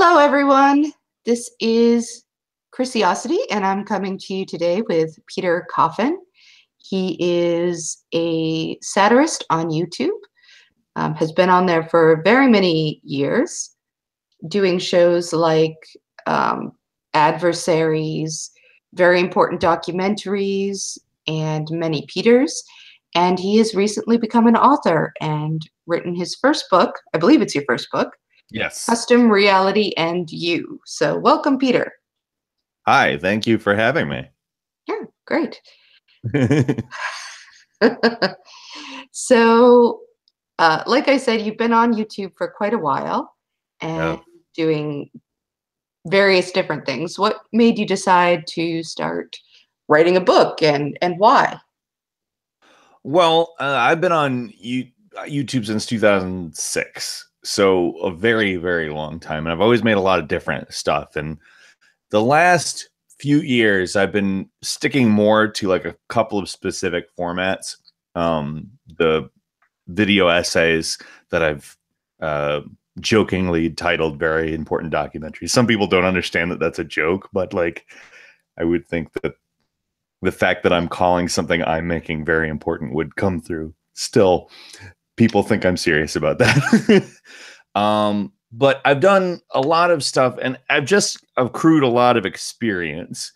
Hello, everyone. This is Chrisiosity, and I'm coming to you today with Peter Coffin. He is a satirist on YouTube, has been on there for very many years, doing shows like Adversaries, Very Important Documentaries, and many Peters. And he has recently become an author and written his first book. I believe it's your first book. Yes. Custom, Reality, and You. So welcome, Peter. Hi, thank you for having me. Yeah, great. So, like I said, you've been on YouTube for quite a while and Yeah. doing various different things. What made you decide to start writing a book and why? Well, I've been on YouTube since 2006, so a very, very long time, and I've always made a lot of different stuff. And the last few years, I've been sticking more to like a couple of specific formats. The video essays that I've jokingly titled "Very Important Documentaries." Some people don't understand that that's a joke, but like, I would think that the fact that I'm calling something I'm making very important would come through. Still, people think I'm serious about that. But I've done a lot of stuff and I've just accrued a lot of experience,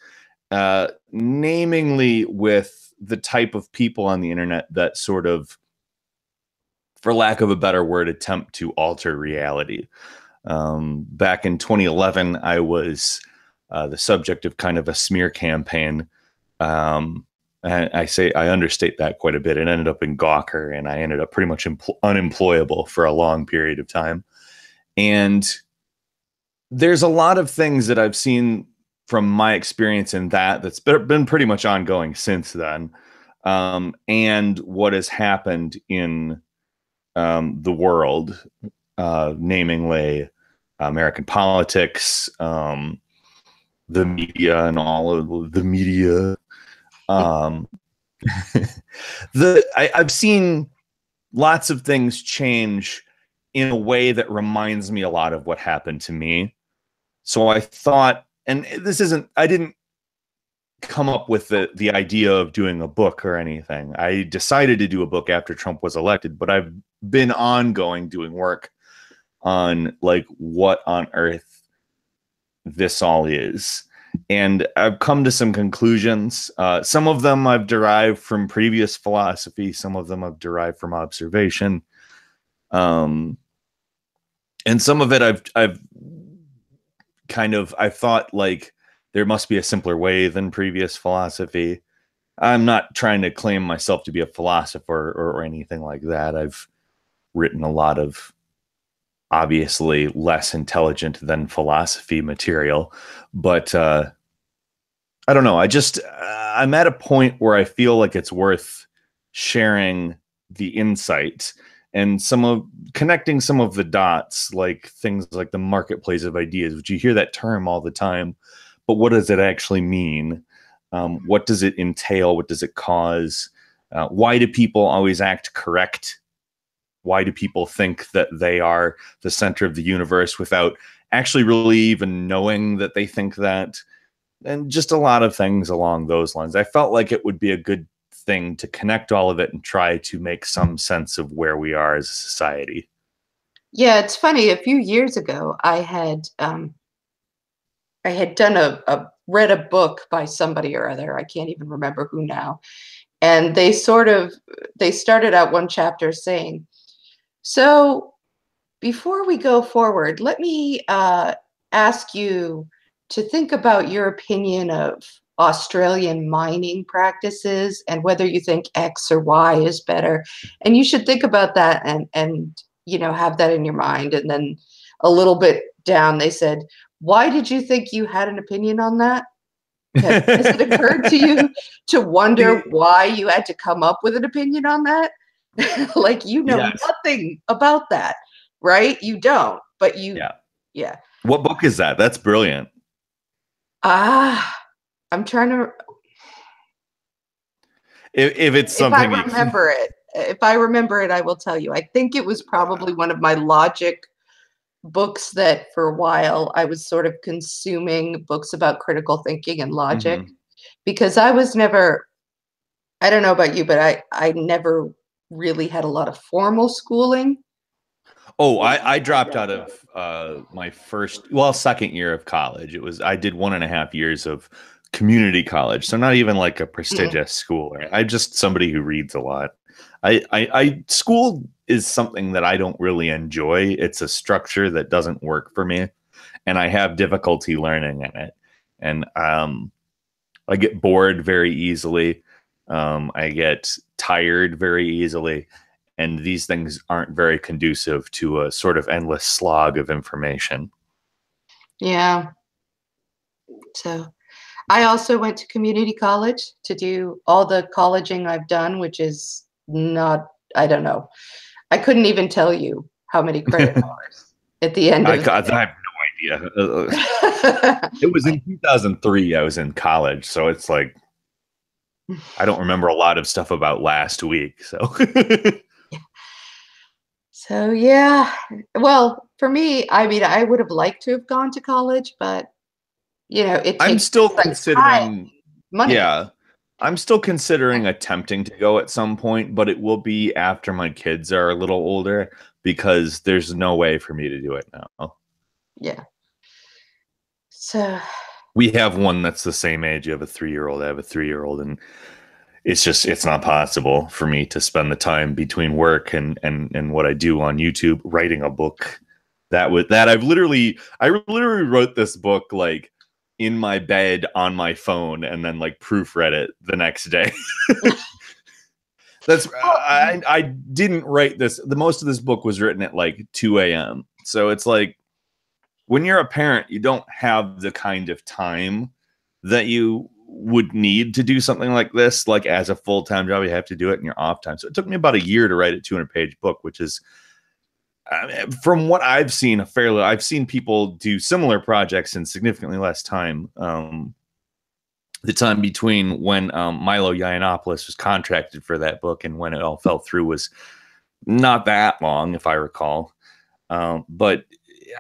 namingly with the type of people on the internet that sort of, for lack of a better word, attempt to alter reality. Back in 2011, I was the subject of kind of a smear campaign. And I understate that quite a bit. It ended up in Gawker, and I ended up pretty much unemployable for a long period of time. And there's a lot of things that I've seen from my experience in that's been pretty much ongoing since then. And what has happened in the world, namely American politics, the media, and all of the media. Um, I've seen lots of things change in a way that reminds me a lot of what happened to me. So I thought, and I didn't come up with the idea of doing a book or anything. I decided to do a book after Trump was elected, but I've been ongoing doing work on like what on earth this all is. And I've come to some conclusions. Some of them I've derived from previous philosophy. Some of them I've derived from observation. And some of it I've thought like there must be a simpler way than previous philosophy. I'm not trying to claim myself to be a philosopher or anything like that. I've written a lot of obviously less intelligent than philosophy material, but I don't know. I'm at a point where I feel like it's worth sharing the insight and connecting some of the dots, like things like the marketplace of ideas, which you hear that term all the time, but what does it actually mean? What does it entail? What does it cause? Why do people always act correct? Why do people think that they are the center of the universe without actually really even knowing that they think that? And just a lot of things along those lines. I felt like it would be a good thing to connect all of it and try to make some sense of where we are as a society. Yeah, it's funny. A few years ago, I had done read a book by somebody or other. I can't even remember who now. And they started out one chapter saying, "So before we go forward, let me ask you to think about your opinion of Australian mining practices and whether you think X or Y is better. And you should think about that and have that in your mind." And then a little bit down, they said, "Why did you think you had an opinion on that? Has it occurred to you to wonder why you had to come up with an opinion on that?" Like, Yes. nothing about that, right? You don't, but Yeah. yeah. What book is that? That's brilliant. Ah, I'm trying to, If it's if I something you, remember it, I will tell you. I think it was probably one of my logic books that for a while I was sort of consuming books about critical thinking and logic, Hmm. because I was never, I don't know about you, but I never really had a lot of formal schooling. Oh, I dropped out of my second year of college. I did 1.5 years of community college, so not even like a Mm, prestigious school. I'm just somebody who reads a lot. School is something that I don't really enjoy. It's a structure that doesn't work for me, and I have difficulty learning in it. And I get bored very easily. I get tired very easily. And these things aren't very conducive to a sort of endless slog of information. yeah. So I also went to community college to do all the colleging I've done, which is not, I don't know. I couldn't even tell you how many credit hours at the end of I have no idea. the It was in 2003. I was in college. So it's like, I don't remember a lot of stuff about last week. So So yeah. Well, for me, I mean, I would have liked to have gone to college, but it I'm takes still like time, considering, money. yeah, I'm still considering attempting to go at some point, but it will be after my kids are a little older because there's no way for me to do it now. Yeah. So We have one that's the same age. You have a 3-year old. I have a 3-year old, and it's not possible for me to spend the time between work and what I do on YouTube writing a book. I literally wrote this book like in my bed on my phone and then like proofread it the next day. That's well, I didn't write this. The most of this book was written at like 2 a.m. So it's like when you're a parent, you don't have the kind of time that you would need to do something like this. Like as a full-time job, you have to do it in your off time. So it took me about a year to write a 200-page book, which is, I mean, from what I've seen, I've seen people do similar projects in significantly less time. The time between when Milo Yiannopoulos was contracted for that book and when it all fell through was not that long, if I recall. But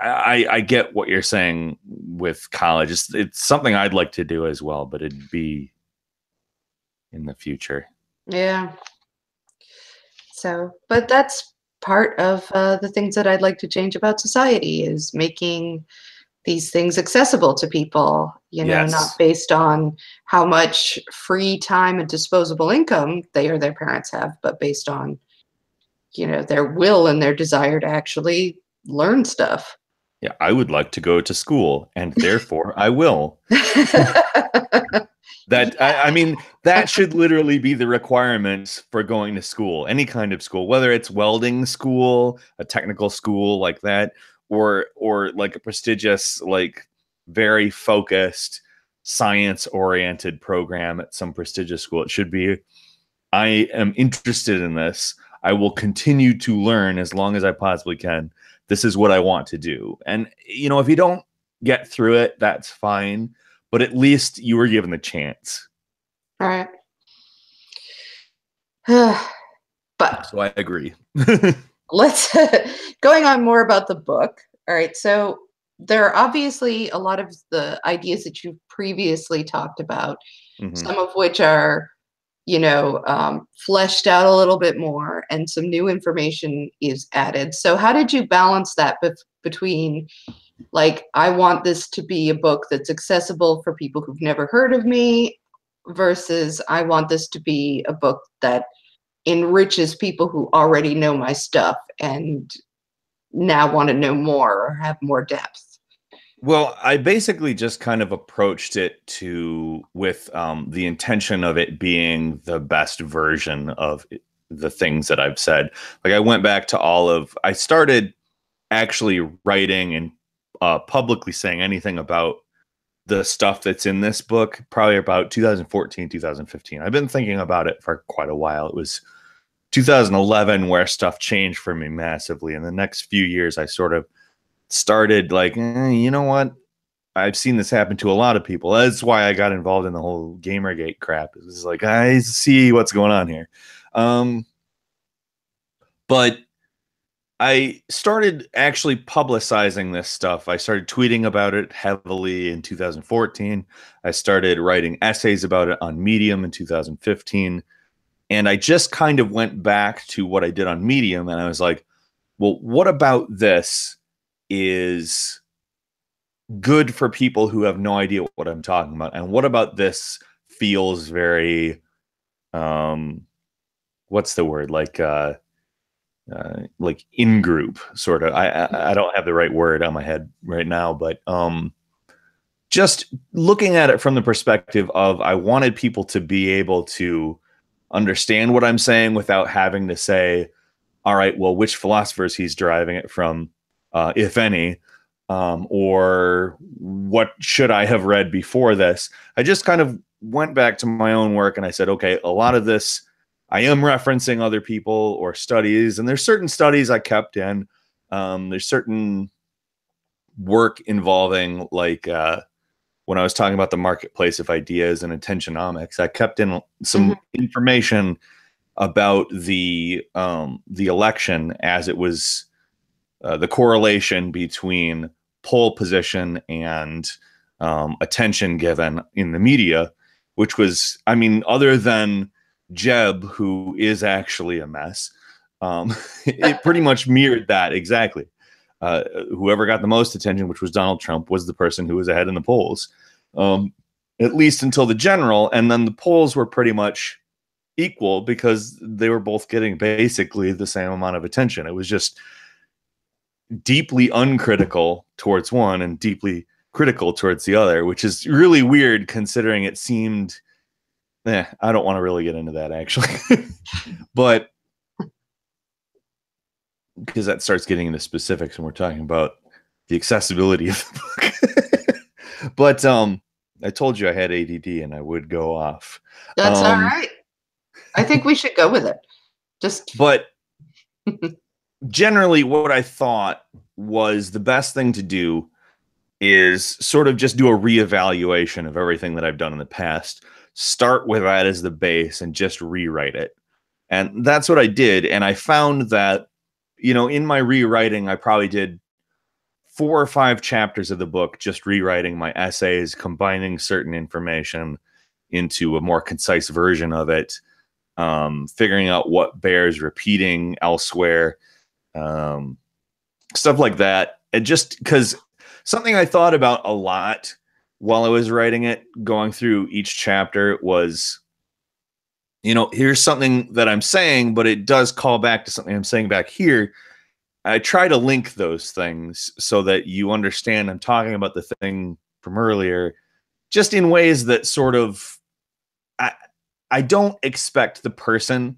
I get what you're saying with college. It's something I'd like to do as well, but it'd be in the future. yeah. So, but that's part of the things that I'd like to change about society is making these things accessible to people, not Yes. based on how much free time and disposable income they or their parents have, but based on, their will and their desire to actually learn stuff. Yeah, I would like to go to school, and therefore I will. I mean, that should literally be the requirements for going to school, any kind of school, whether it's welding school, a technical school like that, or like a prestigious, like very focused, science-oriented program at some prestigious school. It should be, I am interested in this. I will continue to learn as long as I possibly can. This is what I want to do. And if you don't get through it, that's fine, but at least you were given the chance. All right. But So I agree. let's going on more about the book. All right. So there are obviously a lot of the ideas that you've previously talked about, Hmm. some of which are, fleshed out a little bit more and some new information is added. So how did you balance that between like, I want this to be a book that's accessible for people who've never heard of me versus I want this to be a book that enriches people who already know my stuff and now want to know more or have more depth. Well, I basically just kind of approached it with the intention of it being the best version of the things that I've said. Like I started actually writing and publicly saying anything about the stuff that's in this book probably about 2014, 2015. I've been thinking about it for quite a while. It was 2011 where stuff changed for me massively. In the next few years, I sort of started like, you know what? I've seen this happen to a lot of people. That's why I got involved in the whole Gamergate crap. It was like, I see what's going on here. But I started actually publicizing this stuff. I started tweeting about it heavily in 2014. I started writing essays about it on Medium in 2015. And I just kind of went back to what I did on Medium and I was like, well, what about this is good for people who have no idea what I'm talking about? And what about this feels very, what's the word? Like in group sort of. I don't have the right word on my head right now, but just looking at it from the perspective of I wanted people to be able to understand what I'm saying without having to say, all right, well, which philosophers he's deriving it from, if any, or what should I have read before this? I just kind of went back to my own work and I said, okay, a lot of this I am referencing other people or studies, and there's certain studies I kept in. There's certain work involving, like when I was talking about the marketplace of ideas and attentionomics, I kept in some information about the election as it was, the correlation between poll position and attention given in the media, which was, I mean, other than Jeb, who is actually a mess, it pretty much mirrored that exactly. Whoever got the most attention, which was Donald Trump, was the person who was ahead in the polls, at least until the general. And then the polls were pretty much equal because they were both getting basically the same amount of attention. It was just deeply uncritical towards one and deeply critical towards the other, which is really weird considering it seemed, I don't want to really get into that actually, but because that starts getting into specifics when we're talking about the accessibility of the book. But I told you I had ADD and I would go off. That's all right. I think we should go with it. But generally what I thought was the best thing to do is sort of just do a reevaluation of everything that I've done in the past. Start with that as the base and just rewrite it. And that's what I did. And I found that, you know, in my rewriting, I probably did 4 or 5 chapters of the book, just rewriting my essays, combining certain information into a more concise version of it, figuring out what bears repeating elsewhere, stuff like that. And just because something I thought about a lot while I was writing it, going through each chapter, was, you know, here's something that I'm saying, but it does call back to something I'm saying back here. I try to link those things so that you understand I'm talking about the thing from earlier, just in ways that sort of, I don't expect the person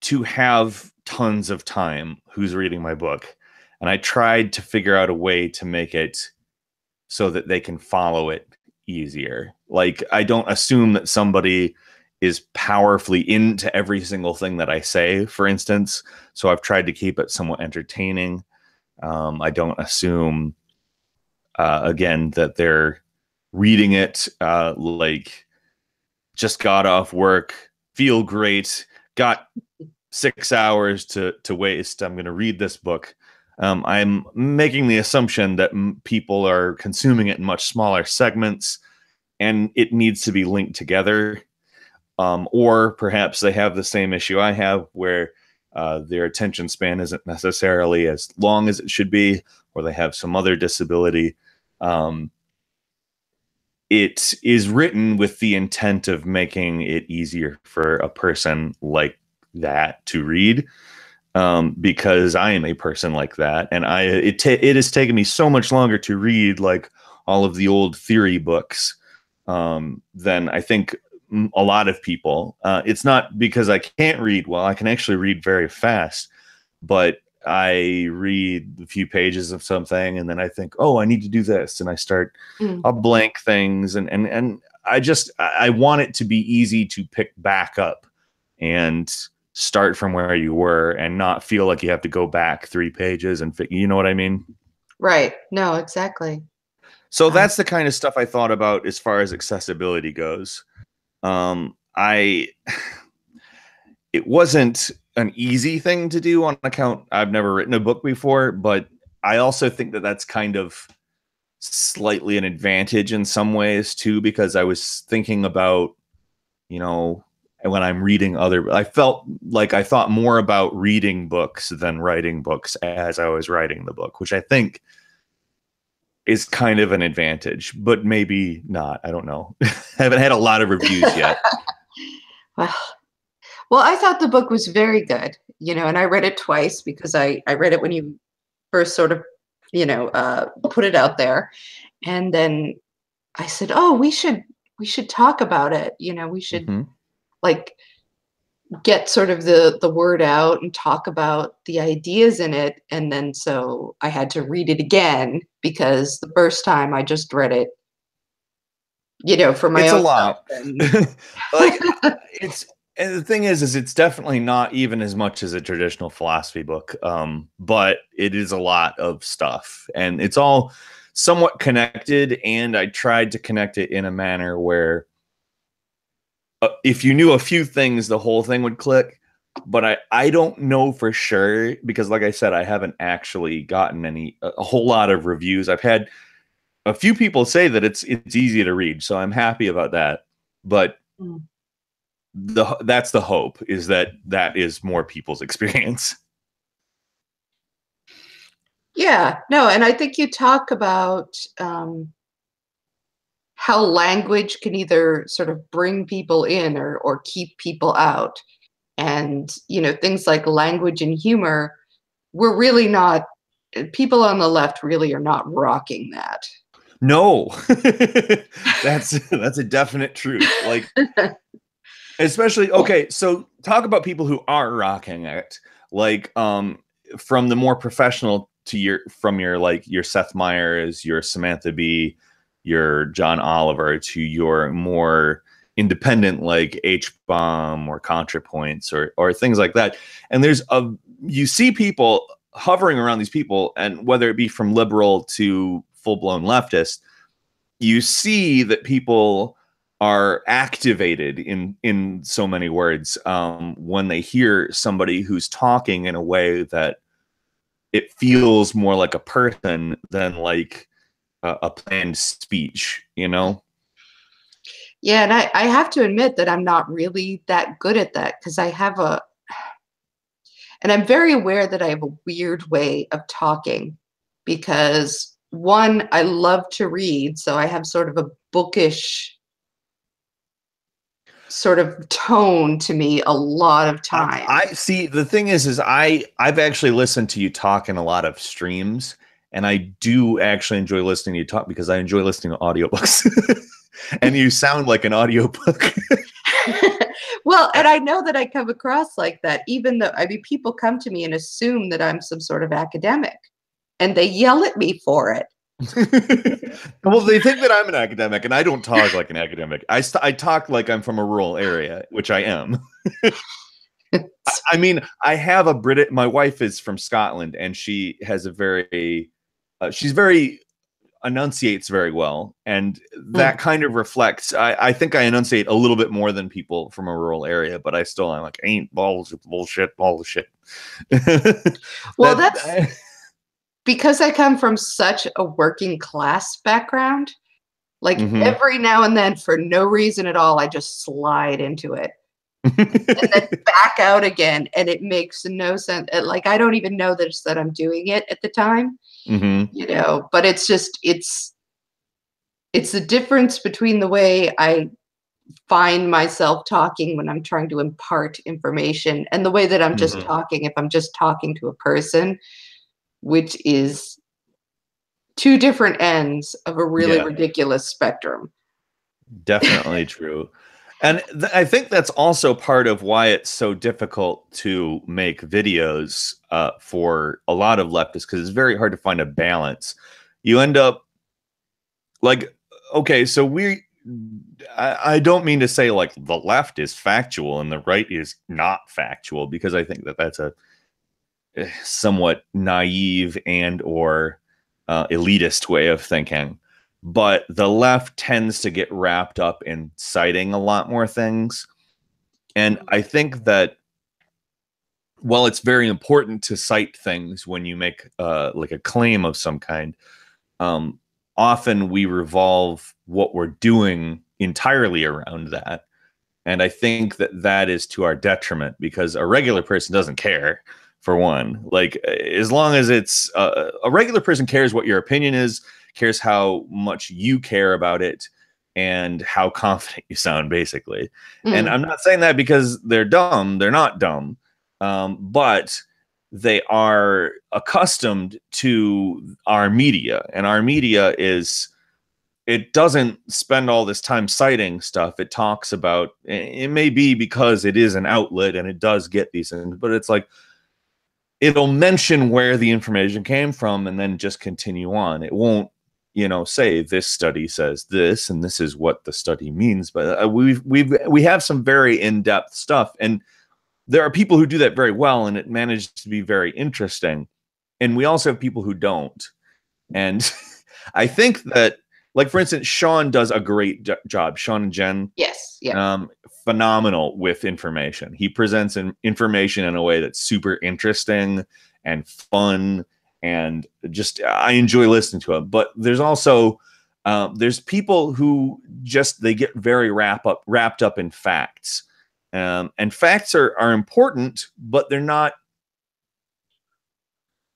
to have tons of time who's reading my book. And I tried to figure out a way to make it so that they can follow it easier. Like, I don't assume that somebody is powerfully into every single thing that I say, for instance. So I've tried to keep it somewhat entertaining. I don't assume, again, that they're reading it like just got off work, feel great, got 6 hours to waste. I'm going to read this book. I'm making the assumption that people are consuming it in much smaller segments, and it needs to be linked together. Or perhaps they have the same issue I have, where their attention span isn't necessarily as long as it should be, or they have some other disability. It is written with the intent of making it easier for a person like that to read, because I am a person like that, and it has taken me so much longer to read like all of the old theory books than I think a lot of people. It's not because I can't read well. I can actually read very fast, but I read a few pages of something and then I think, oh, I need to do this, and I start, I'll blank things, and I want it to be easy to pick back up and start from where you were and not feel like you have to go back 3 pages and you know what I mean? Right. No, exactly. So that's the kind of stuff I thought about as far as accessibility goes. it wasn't an easy thing to do on account I've never written a book before, but I also think that that's kind of slightly an advantage in some ways too, because I was thinking about, you know, when I'm reading I felt like I thought more about reading books than writing books as I was writing the book, which I think is kind of an advantage, but maybe not. I don't know. I haven't had a lot of reviews yet. Well, I thought the book was very good, and I read it twice because I read it when you first sort of, put it out there. And then I said, oh, we should talk about it. We should Mm-hmm. like get sort of the word out and talk about the ideas in it. And then so I had to read it again because the first time I just read it, for my It's a own self. lot. And Like and the thing is it's definitely not even as much as a traditional philosophy book. But it is a lot of stuff, and it's all somewhat connected. And I tried to connect it in a manner where if you knew a few things, the whole thing would click. But I don't know for sure because, like I said, I haven't actually gotten a whole lot of reviews. I've had a few people say that it's easy to read, so I'm happy about that. But that's the hope, is that is more people's experience. yeah, no, and I think you talk about how language can either sort of bring people in or keep people out. And, things like language and humor, we're really not, people on the left really are not rocking that. No, that's a definite truth. Like, especially, okay, so talk about people who are rocking it, like from the more professional to your Seth Meyers, your Samantha Bee, your John Oliver, to your more independent like H-Bomb or ContraPoints or things like that. And you see people hovering around these people, and whether it be from liberal to full-blown leftist, you see that people are activated in so many words when they hear somebody who's talking in a way that it feels more like a person than like a planned speech, Yeah, and I have to admit that I'm not really that good at that because and I'm very aware that I have a weird way of talking because one, I love to read, so I have sort of a bookish sort of tone to me a lot of I times. see. The thing is I've actually listened to you talk in a lot of streams, and I do actually enjoy listening to you talk because I enjoy listening to audiobooks. And you sound like an audiobook. Well, and I know that I come across like that, even though, I mean, people come to me and assume that I'm some sort of academic, and they yell at me for it. Well, they think that I'm an academic, and I don't talk like an academic. I talk like I'm from a rural area, which I am. I mean, I have my wife is from Scotland, and she has she's very enunciates very well, and that kind of reflects. I think I enunciate a little bit more than people from a rural area, but I'm like, ain't bullshit. Well, that's because I come from such a working class background. Like every now and then, for no reason at all, I just slide into it and then back out again, and it makes no sense. Like, I don't even know that I'm doing it at the time, but it's just it's the difference between the way I find myself talking when I'm trying to impart information and the way that I'm just talking if I'm just talking to a person, which is two different ends of a really ridiculous spectrum. Definitely true. And I think that's also part of why it's so difficult to make videos for a lot of leftists, because it's very hard to find a balance. You end up like, okay, so I don't mean to say like the left is factual and the right is not factual, because I think that that's a somewhat naive and or elitist way of thinking. But the left tends to get wrapped up in citing a lot more things. And I think that while it's very important to cite things when you make like a claim of some kind, um, often we revolve what we're doing entirely around that. And I think that that is to our detriment, because a regular person doesn't care, for one. Like, as long as it's a regular person cares what your opinion is, cares how much you care about it, and how confident you sound, basically. And Mm, I'm not saying that because they're dumb. They're not dumb. But they are accustomed to our media, and our media is, it doesn't spend all this time citing stuff. It talks about, it may be because it is an outlet and it does get these things, but it's like, it'll mention where the information came from and then just continue on. It won't, say this study says this and this is what the study means. But we have some very in-depth stuff, and there are people who do that very well, and it managed to be very interesting. And we also have people who don't. And I think that, like, for instance, Sean does a great job. Sean and Jen, yes. Yeah. phenomenal with information. He presents information in a way that's super interesting and fun, and just, I enjoy listening to him. But there's also there's people who just, they get very wrapped up in facts, and facts are important, but they're not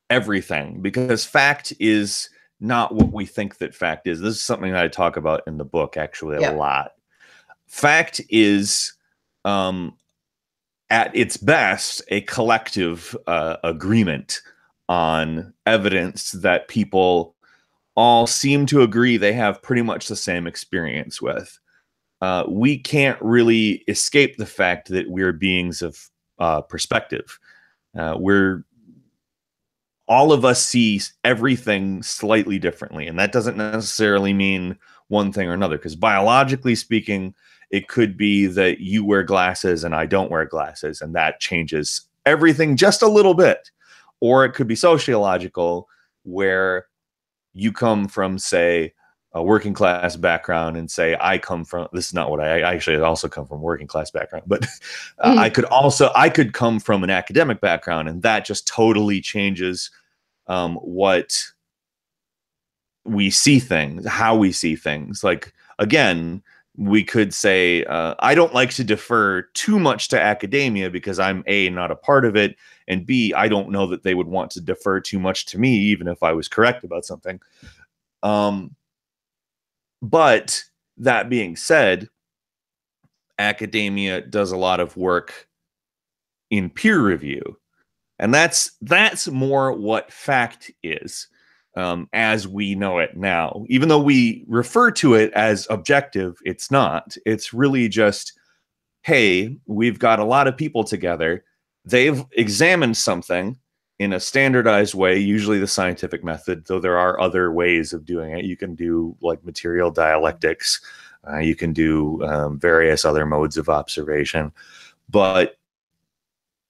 everything, because fact is not what we think that fact is. This is something that I talk about in the book, actually, a Yeah. lot. Fact is, at its best, a collective agreement on evidence that people all seem to agree they have pretty much the same experience with. We can't really escape the fact that we're beings of perspective. We're All of us see everything slightly differently, and that doesn't necessarily mean one thing or another, because biologically speaking, it could be that you wear glasses and I don't wear glasses, and that changes everything just a little bit. Or it could be sociological, where you come from, say, a working class background, and say, I come from, this is not what I actually also come from, working class background, but Mm, I could come from an academic background, and that just totally changes what we see things, how we see things. Like, again, we could say, I don't like to defer too much to academia because I'm A, not a part of it, and B, I don't know that they would want to defer too much to me, even if I was correct about something. But that being said, academia does a lot of work in peer review, and that's more what fact is, as we know it now. Even though we refer to it as objective, it's not. It's really just, hey, we've got a lot of people together. They've examined something in a standardized way, usually the scientific method, though there are other ways of doing it. You can do, like, material dialectics. You can do various other modes of observation. But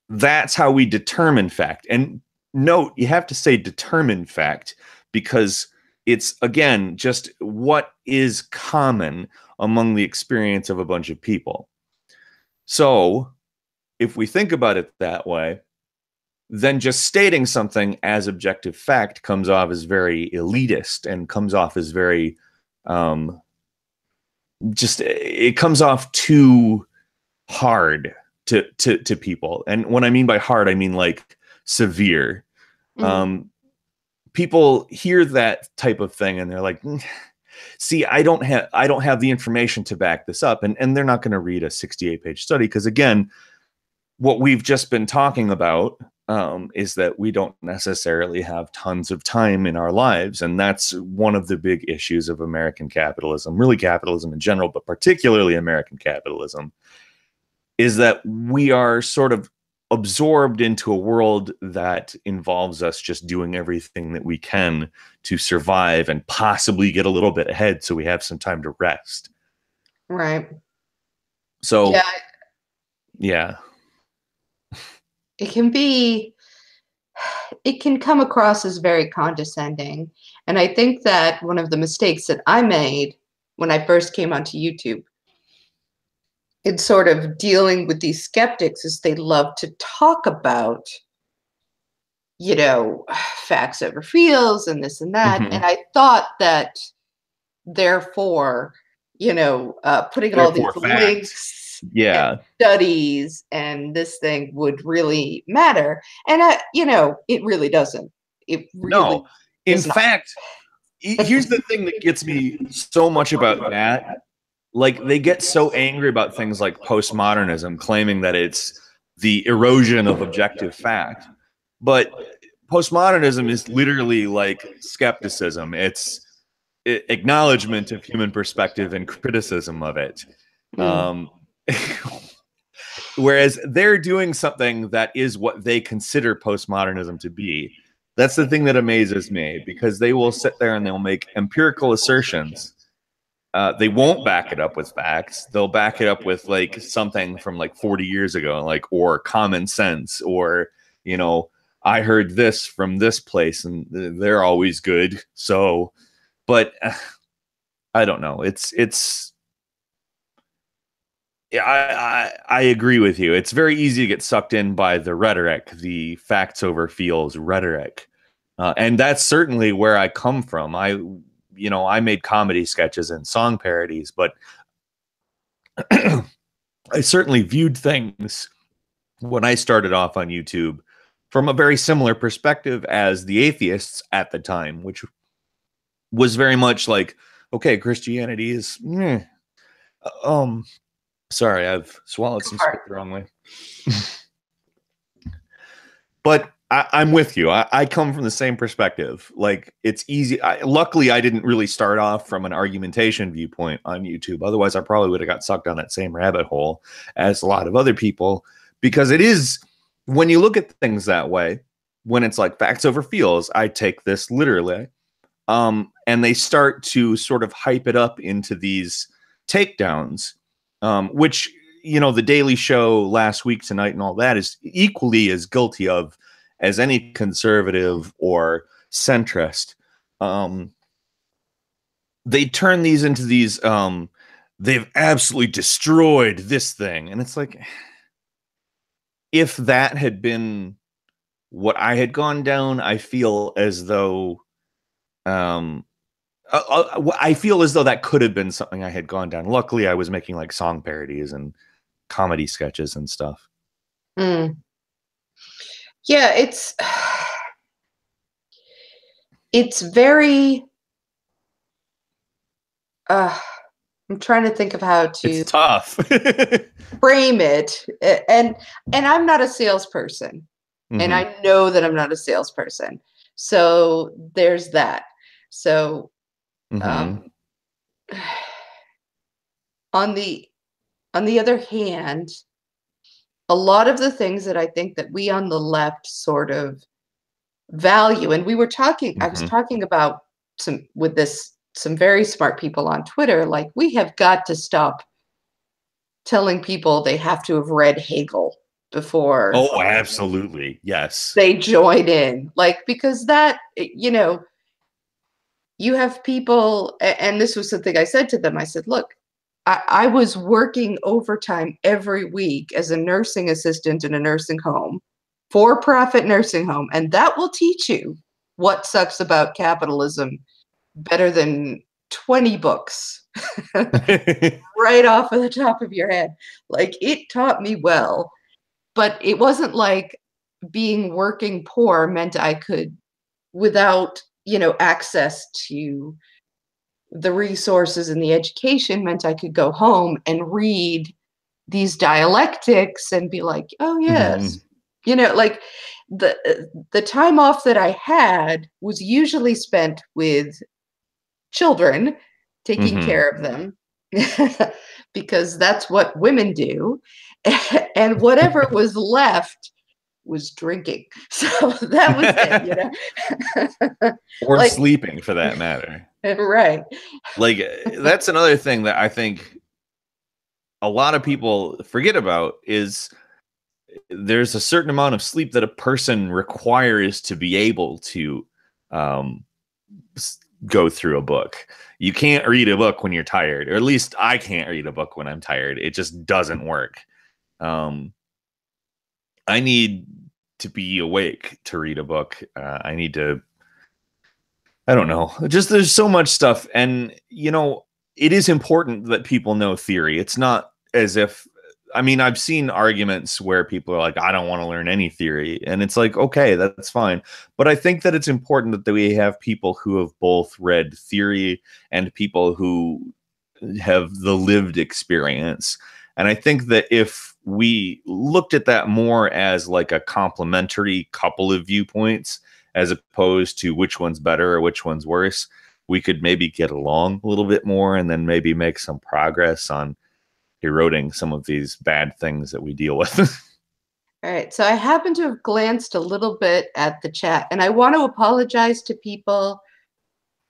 that's how we determine fact. And note, you have to say determine fact, because it's, again, just what is common among the experience of a bunch of people. So if we think about it that way, then just stating something as objective fact comes off as very elitist, and comes off as very, just, it comes off too hard to people. And when I mean by hard, I mean like severe. mm, People hear that type of thing and they're like, see, I don't have the information to back this up, and they're not going to read a 68-page study, because, again, what we've just been talking about, is that we don't necessarily have tons of time in our lives. And that's one of the big issues of American capitalism, really capitalism in general, but particularly American capitalism, is that we are sort of absorbed into a world that involves us just doing everything that we can to survive and possibly get a little bit ahead, so we have some time to rest. right. Yeah, So, yeah. it can be, it can come across as very condescending. And I think that one of the mistakes that I made when I first came onto YouTube in sort of dealing with these skeptics is they love to talk about, you know, facts over feels and this and that. Mm-hmm. And I thought that therefore, you know, putting all Therefore, these fact. links and Yeah. studies and this thing would really matter. And you know, it really doesn't. It No. really In does not. fact, here's the thing that gets me so much about that. Like, they get so angry about things like postmodernism, claiming that it's the erosion of objective fact. But postmodernism is literally like skepticism. It's acknowledgement of human perspective and criticism of it. Mm, Um, whereas they're doing something that is what they consider postmodernism to be. That's the thing that amazes me, because they will sit there and they'll make empirical assertions. They won't back it up with facts. They'll back it up with like something from like 40 years ago, like, or common sense, or, you know, I heard this from this place and they're always good. So, but I don't know. Yeah, I agree with you. It's very easy to get sucked in by the rhetoric, the facts over feels rhetoric. And that's certainly where I come from. I made comedy sketches and song parodies, but I certainly viewed things when I started off on YouTube from a very similar perspective as the atheists at the time, which was very much like, okay, Christianity is, sorry, I've swallowed some spit the wrong way. But I'm with you. I come from the same perspective. Like, it's easy. Luckily, I didn't really start off from an argumentation viewpoint on YouTube. Otherwise, I probably would have got sucked down that same rabbit hole as a lot of other people. Because it is, when you look at things that way, when it's like facts over feels, I take this literally. And they start to sort of hype it up into these takedowns, which, you know, the Daily Show last week, tonight, and all that is equally as guilty of as any conservative or centrist. They turn these into these, they've absolutely destroyed this thing. And it's like, if that had been what I had gone down, I feel as though, I feel as though that could have been something I had gone down. Luckily, I was making like song parodies and comedy sketches and stuff. mm. Yeah, it's very I'm trying to think of how It's to tough. frame it. And I'm not a salesperson. And Mm-hmm. I know that I'm not a salesperson. So there's that. So Mm-hmm. um, on the other hand, a lot of the things that I think that we on the left sort of value, and I was Mm-hmm. talking about some very smart people on Twitter, like, we have got to stop telling people they have to have read Hegel before Oh, absolutely. Yes. they join in, like, because that, you know, you have people, and this was something I said to them. I said, look, I was working overtime every week as a nursing assistant in a nursing home, for-profit nursing home, and that will teach you what sucks about capitalism better than 20 books right off of the top of your head. Like, it taught me well, but it wasn't like being working poor meant I could, without, you know, access to the resources and the education, meant I could go home and read these dialectics and be like, oh Mm-hmm. yes, you know, like, the time off that I had was usually spent with children, taking Mm-hmm. care of them, because that's what women do. And whatever was left was drinking. So that was it, you know. Or Like, sleeping, for that matter. right. Like, that's another thing that I think a lot of people forget about is there's a certain amount of sleep that a person requires to be able to um, go through a book. You can't read a book when you're tired, or at least I can't read a book when I'm tired. It just doesn't work. I need to be awake to read a book. I need to, I don't know, just there's so much stuff. And, you know, it is important that people know theory. It's not as if, I mean, I've seen arguments where people are like, I don't want to learn any theory. And it's like, okay, that's fine. But I think that it's important that we have people who have both read theory and people who have the lived experience. And I think that if we looked at that more as like a complementary couple of viewpoints, as opposed to which one's better or which one's worse, we could maybe get along a little bit more and then maybe make some progress on eroding some of these bad things that we deal with. All right, so I happen to have glanced a little bit at the chat, and I want to apologize to people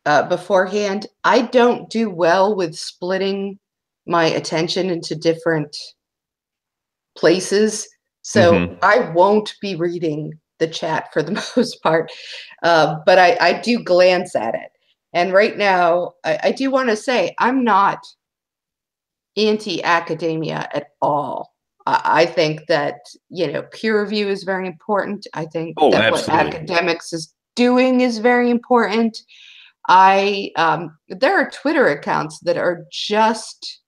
beforehand. I don't do well with splitting my attention into different places, so I won't be reading the chat for the most part, but I do glance at it. And right now, I do want to say I'm not anti-academia at all. I think that, you know, peer review is very important. I think that absolutely. what academics is doing is very important. There are Twitter accounts that are just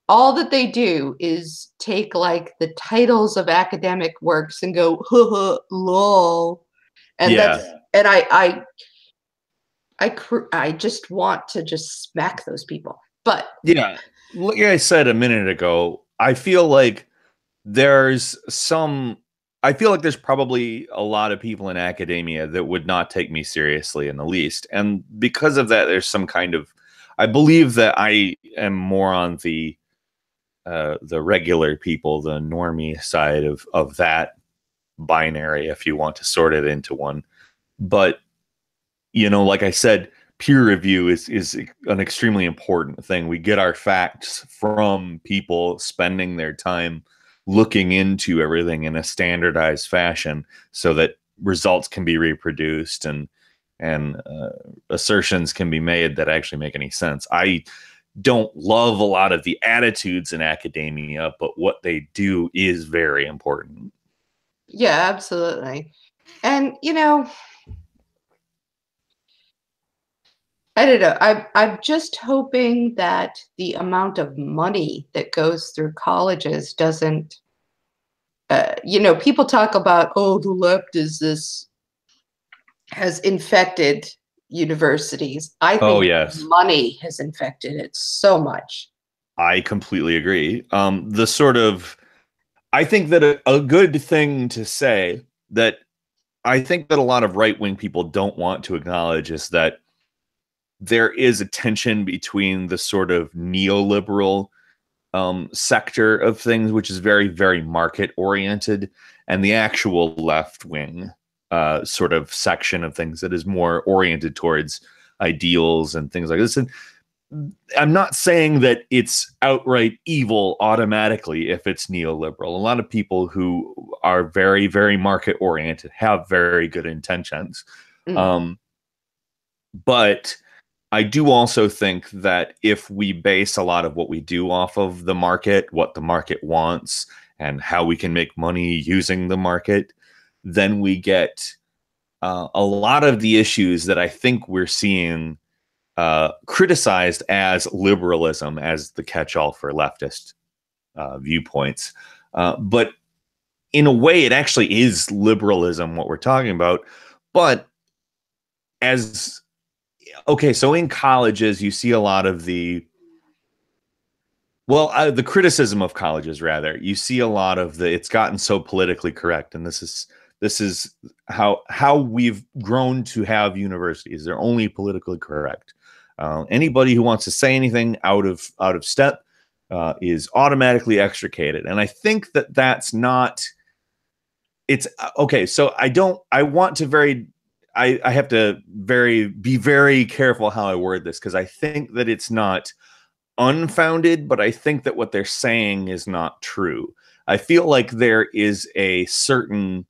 all that they do is take like the titles of academic works and go lol, and that's and I just want to just smack those people. But yeah, like I said a minute ago, I feel like there's probably a lot of people in academia that would not take me seriously in the least. And because of that, there's some kind of, I believe that I am more on the regular people, the normie side of that binary, if you want to sort it into one. But, you know, like I said, peer review is an extremely important thing. We get our facts from people spending their time looking into everything in a standardized fashion so that results can be reproduced and assertions can be made that actually make any sense. I don't love a lot of the attitudes in academia, but what they do is very important. Yeah, absolutely. And, you know, I don't know. I'm just hoping that the amount of money that goes through colleges doesn't, you know, people talk about, oh, the left has infected universities. I think Yes, money has infected it so much. I completely agree. I think that a good thing to say that I think that a lot of right-wing people don't want to acknowledge is that there is a tension between the sort of neoliberal sector of things, which is very, very market oriented, and the actual left wing sort of section of things that is more oriented towards ideals and things like this. And I'm not saying that it's outright evil automatically if it's neoliberal. A lot of people who are very, very market oriented have very good intentions. But I do also think that if we base a lot of what we do off of the market, what the market wants, and how we can make money using the market, then we get a lot of the issues that I think we're seeing criticized as liberalism, as the catch-all for leftist viewpoints. But in a way, it actually is liberalism, what we're talking about. But as okay, so in colleges, you see a lot of the criticism of colleges, rather. You see a lot of it's gotten so politically correct, and this is how we've grown to have universities. They're only politically correct. Anybody who wants to say anything out of step is automatically extricated, and I think that that's not. It's okay. So I want to I have to be very careful how I word this, because I think that it's not unfounded, but I think that what they're saying is not true. I feel like there's a certain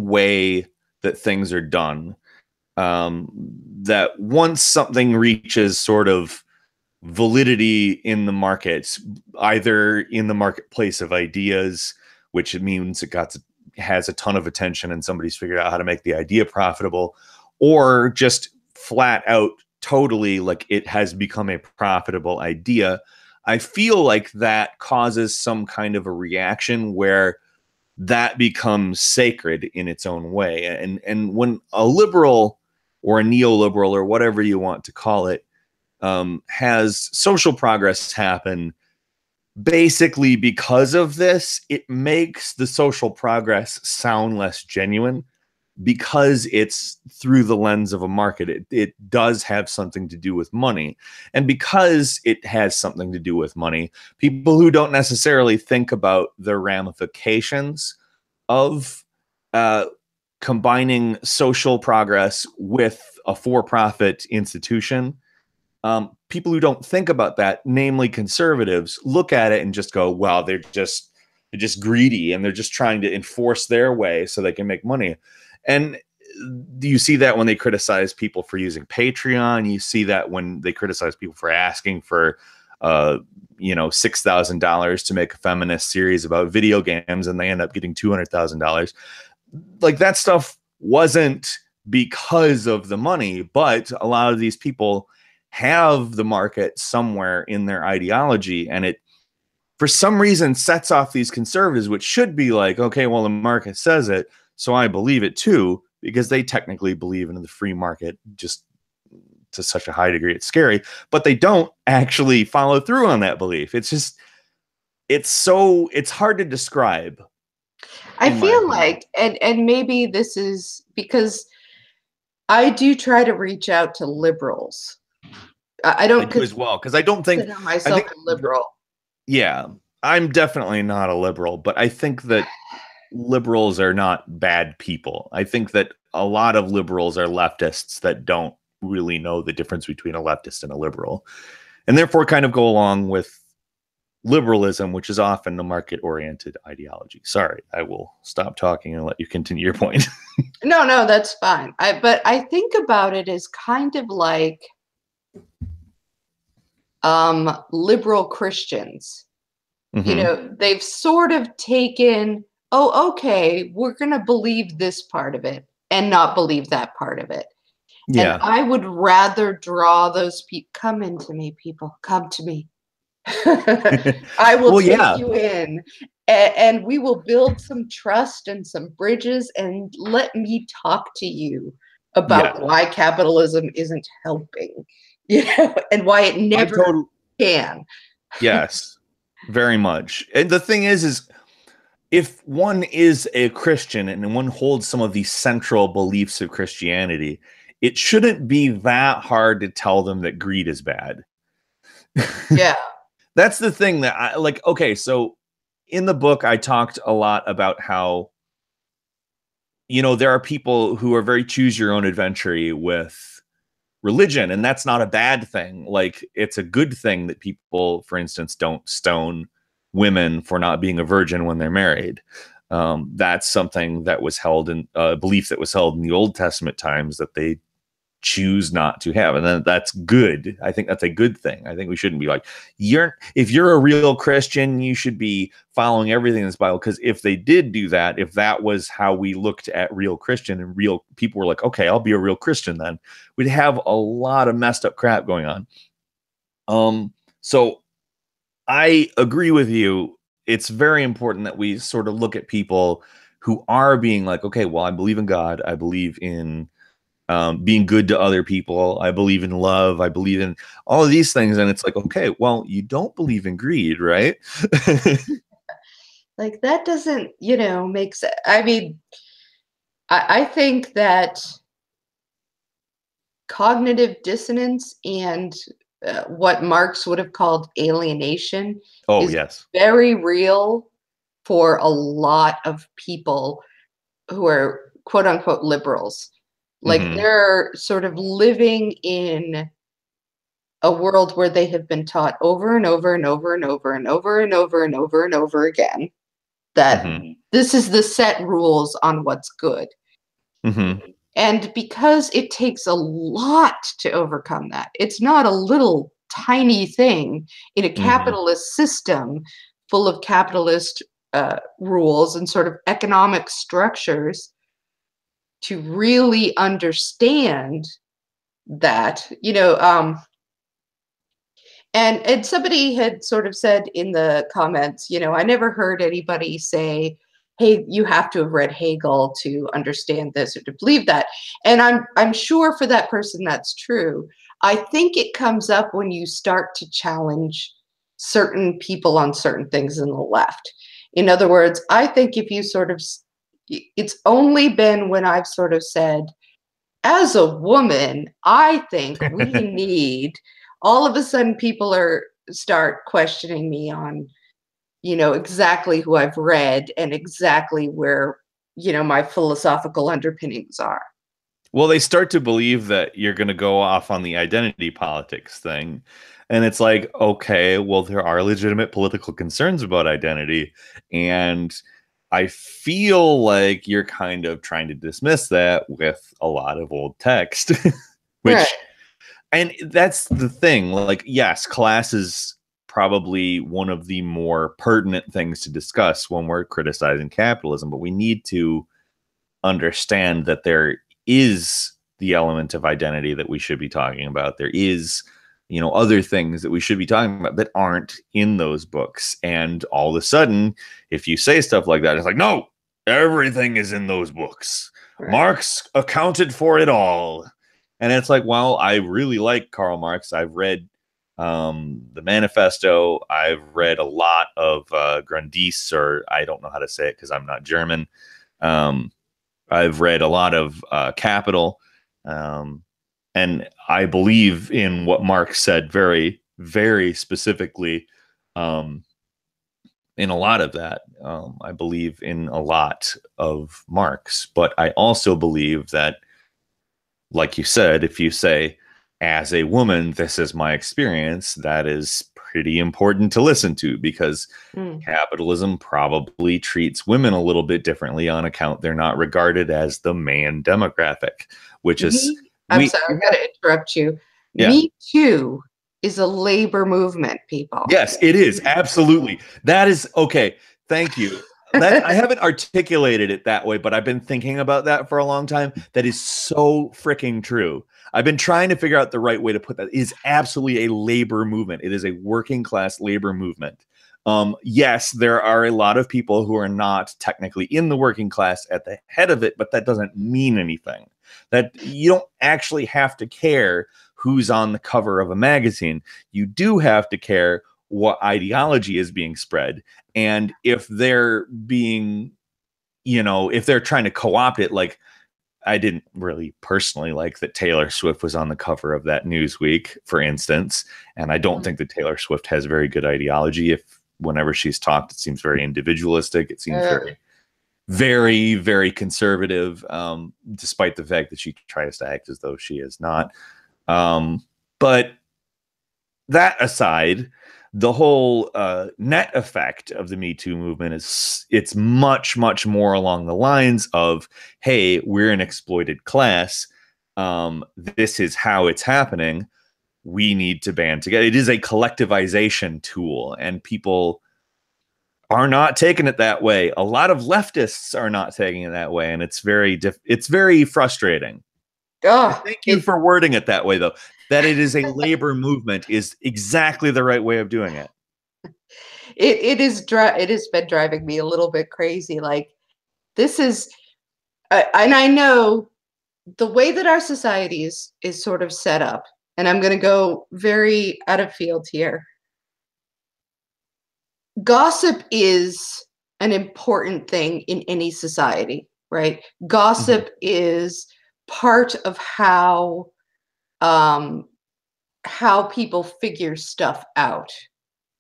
way that things are done. That once something reaches sort of validity in the markets, either in the marketplace of ideas, which it means has a ton of attention and somebody's figured out how to make the idea profitable, or just flat out totally like it has become a profitable idea. I feel like that causes some kind of a reaction where that becomes sacred in its own way. And when a liberal or a neoliberal or whatever you want to call it has social progress happen, basically because of this, it makes the social progress sound less genuine because it's through the lens of a market. It does have something to do with money. And because it has something to do with money, people who don't necessarily think about the ramifications of combining social progress with a for-profit institution, people who don't think about that, namely conservatives, look at it and just go, well, they're just greedy and they're just trying to enforce their way so they can make money. And you see that when they criticize people for using Patreon. You see that when they criticize people for asking for $6,000 to make a feminist series about video games and they end up getting $200,000. Like, that stuff wasn't because of the money, but a lot of these people have the market somewhere in their ideology, and it for some reason sets off these conservatives, which should be like, okay, well, the market says it, so I believe it too, because they technically believe in the free market just to such a high degree it's scary, but they don't actually follow through on that belief. It's just, it's hard to describe. I feel like, and maybe this is because I do try to reach out to liberals. I don't do as well, because I don't think consider myself a liberal. Yeah, I'm definitely not a liberal, but I think that liberals are not bad people. I think that a lot of liberals are leftists that don't really know the difference between a leftist and a liberal, and therefore kind of go along with liberalism, which is often a market-oriented ideology. Sorry, I will stop talking and let you continue your point. No, that's fine. But I think about it as kind of like liberal Christians. Mm-hmm. They've sort of taken, oh, okay, we're going to believe this part of it and not believe that part of it. Yeah. And I would rather draw those people. Come into me, people. Come to me. I will take you in, and we will build some trust and some bridges, and let me talk to you about why capitalism isn't helping, and why it never can. Yes, very much. And the thing is if one is a Christian and one holds some of these central beliefs of Christianity, it shouldn't be that hard to tell them that greed is bad. Yeah. That's the thing that I like. Okay, so in the book, I talked a lot about how, there are people who are very choose your own adventure with religion, and that's not a bad thing. Like, it's a good thing that people, for instance, don't stone women for not being a virgin when they're married. That's something that was held in a belief that was held in the Old Testament times that they choose not to have, and then that's good. I think that's a good thing. I think we shouldn't be like, if you're a real Christian, you should be following everything in this Bible, because if they did do that, if that was how we looked at real Christian and real people were like, okay, I'll be a real Christian, then we'd have a lot of messed up crap going on. So I agree with you. It's very important that we sort of look at people who are being like, okay, well, I believe in God, I believe in being good to other people, I believe in love, I believe in all of these things, and it's like, okay, well, you don't believe in greed, right? Like, that doesn't make sense. I mean, I think that cognitive dissonance and what Marx would have called alienation is very real for a lot of people who are quote unquote liberals. Like, they're sort of living in a world where they have been taught over and over and over and over and over and over and over and over again that this is the set rules on what's good. Mm-hmm. And because it takes a lot to overcome that, it's not a little tiny thing in a Mm-hmm. capitalist system full of capitalist rules and sort of economic structures to really understand that, and somebody had sort of said in the comments, I never heard anybody say, hey, you have to have read Hegel to understand this or to believe that. And I'm sure for that person that's true. I think it comes up when you start to challenge certain people on certain things in the left. In other words, I think if you sort of, it's only been when I've sort of said, as a woman, I think we need, all of a sudden people are start questioning me on, exactly who I've read and exactly where, my philosophical underpinnings are. Well, they start to believe that you're going to go off on the identity politics thing. And it's like, okay, well, there are legitimate political concerns about identity. And I feel like you're kind of trying to dismiss that with a lot of old text, Right. which, and that's the thing. Like, yes, class is probably one of the more pertinent things to discuss when we're criticizing capitalism, but we need to understand that there is the element of identity that we should be talking about. There is, other things that we should be talking about that aren't in those books. And all of a sudden, if you say stuff like that, it's like, no, everything is in those books. Right. Marx accounted for it all. And it's like, well, I really like Karl Marx. I've read the Manifesto. I've read a lot of Grundis, or I don't know how to say it because I'm not German. I've read a lot of Capital, and I believe in what Marx said very, very specifically. In a lot of that, I believe in a lot of Marx, but I also believe that, like you said, if you say, as a woman, this is my experience, that is pretty important to listen to because Mm. capitalism probably treats women a little bit differently on account they're not regarded as the man demographic, which is I'm we sorry, I've got to interrupt you. yeah. Me Too is a labor movement, people. Yes, it is. Absolutely. That is okay. Thank you. That I haven't articulated it that way, but I've been thinking about that for a long time. That is so freaking true. I've been trying to figure out the right way to put that. It is absolutely a labor movement. It is a working class labor movement. Yes, there are a lot of people who are not technically in the working class at the head of it, but that doesn't mean anything. That you don't actually have to care who's on the cover of a magazine. You do have to care what ideology is being spread. And if they're being, if they're trying to co-opt it, like I didn't really personally like that Taylor Swift was on the cover of that Newsweek, for instance. And I don't think that Taylor Swift has very good ideology. If whenever she's talked, it seems very individualistic. It seems very, very, very conservative, despite the fact that she tries to act as though she is not. But that aside, the whole net effect of the Me Too movement is it's much, much more along the lines of, hey, we're an exploited class. This is how it's happening. We need to band together. It is a collectivization tool, and people are not taking it that way. A lot of leftists are not taking it that way, and it's very frustrating. Oh, Thank you for wording it that way, though. That it is a labor movement is exactly the right way of doing it. it has been driving me a little bit crazy. Like this is, and I know the way that our society is sort of set up, and I'm going to go very out of field here. Gossip is an important thing in any society, right? Gossip is part of um, how people figure stuff out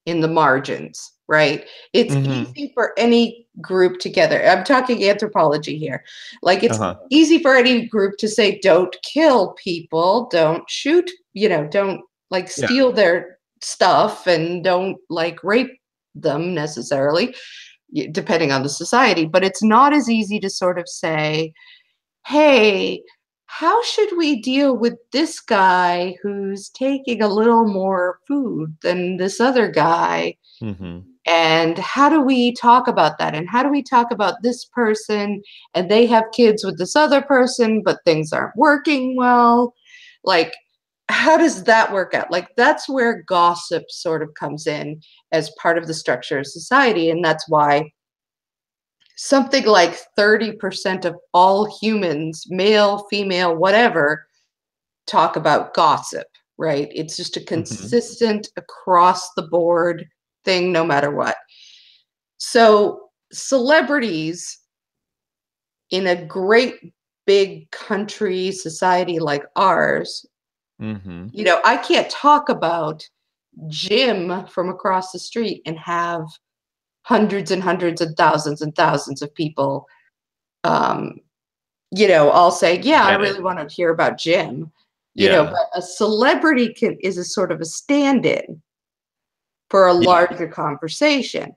in the margins, right? It's easy for any group together. I'm talking anthropology here. Like it's easy for any group to say, don't kill people, don't shoot, don't like steal their stuff and don't like rape them necessarily, depending on the society. But it's not as easy to sort of say, hey, how should we deal with this guy who's taking a little more food than this other guy? Mm-hmm. And how do we talk about that? And how do we talk about this person and they have kids with this other person, but things aren't working well? Like, how does that work out? Like, that's where gossip sort of comes in as part of the structure of society. And that's why something like 30% of all humans, male, female, whatever, talk about gossip, right? It's just a Mm-hmm. consistent across the board thing, no matter what. So, celebrities in a great big country society like ours, Mm-hmm. I can't talk about Jim from across the street and have hundreds and hundreds and thousands of people, um, all say, yeah, I Get it. really want to hear about Jim. Yeah. But a celebrity is a sort of a stand-in for a Yeah. larger conversation.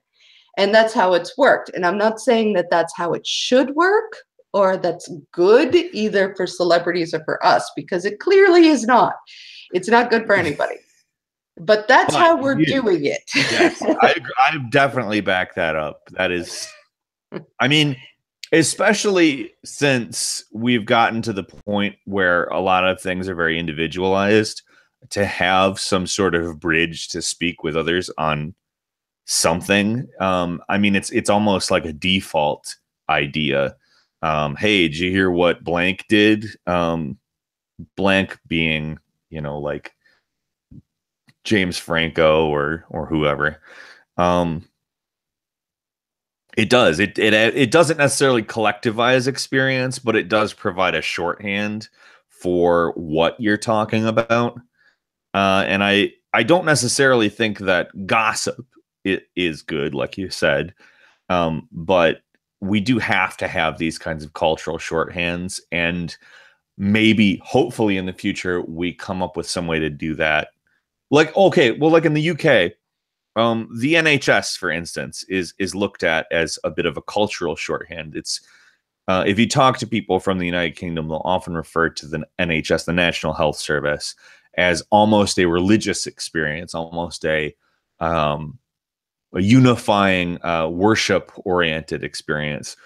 And that's how it's worked. And I'm not saying that that's how it should work or that's good either for celebrities or for us, because it clearly is not. It's not good for anybody. But that's But how we're doing it. yes, I definitely back that up. That is, I mean, especially since we've gotten to the point where a lot of things are very individualized, to have some sort of bridge to speak with others on something. I mean, it's almost like a default idea. Hey, did you hear what blank did? Blank being, like James Franco or whoever. Um, it does. It doesn't necessarily collectivize experience, but it does provide a shorthand for what you're talking about. And I don't necessarily think that gossip is good, like you said, but we do have to have these kinds of cultural shorthands, and maybe, hopefully, in the future, we come up with some way to do that. Like, okay, well, like in the UK, the NHS, for instance, is looked at as a bit of a cultural shorthand. It's if you talk to people from the United Kingdom, they'll often refer to the NHS, the National Health Service, as almost a religious experience, almost a unifying, worship-oriented experience.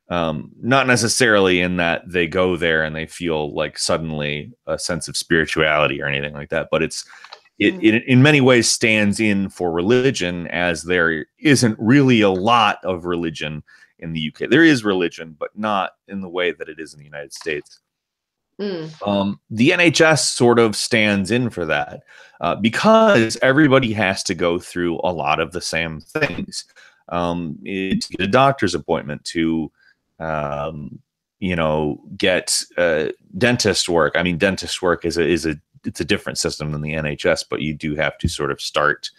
Not necessarily in that they go there and they feel like suddenly a sense of spirituality or anything like that, but it in many ways stands in for religion, as there isn't really a lot of religion in the UK. There is religion, but not in the way that it is in the United States. Mm. The NHS sort of stands in for that, because everybody has to go through a lot of the same things. To get a doctor's appointment, to get dentist work. I mean, dentist work is it's a different system than the NHS, but you do have to sort of start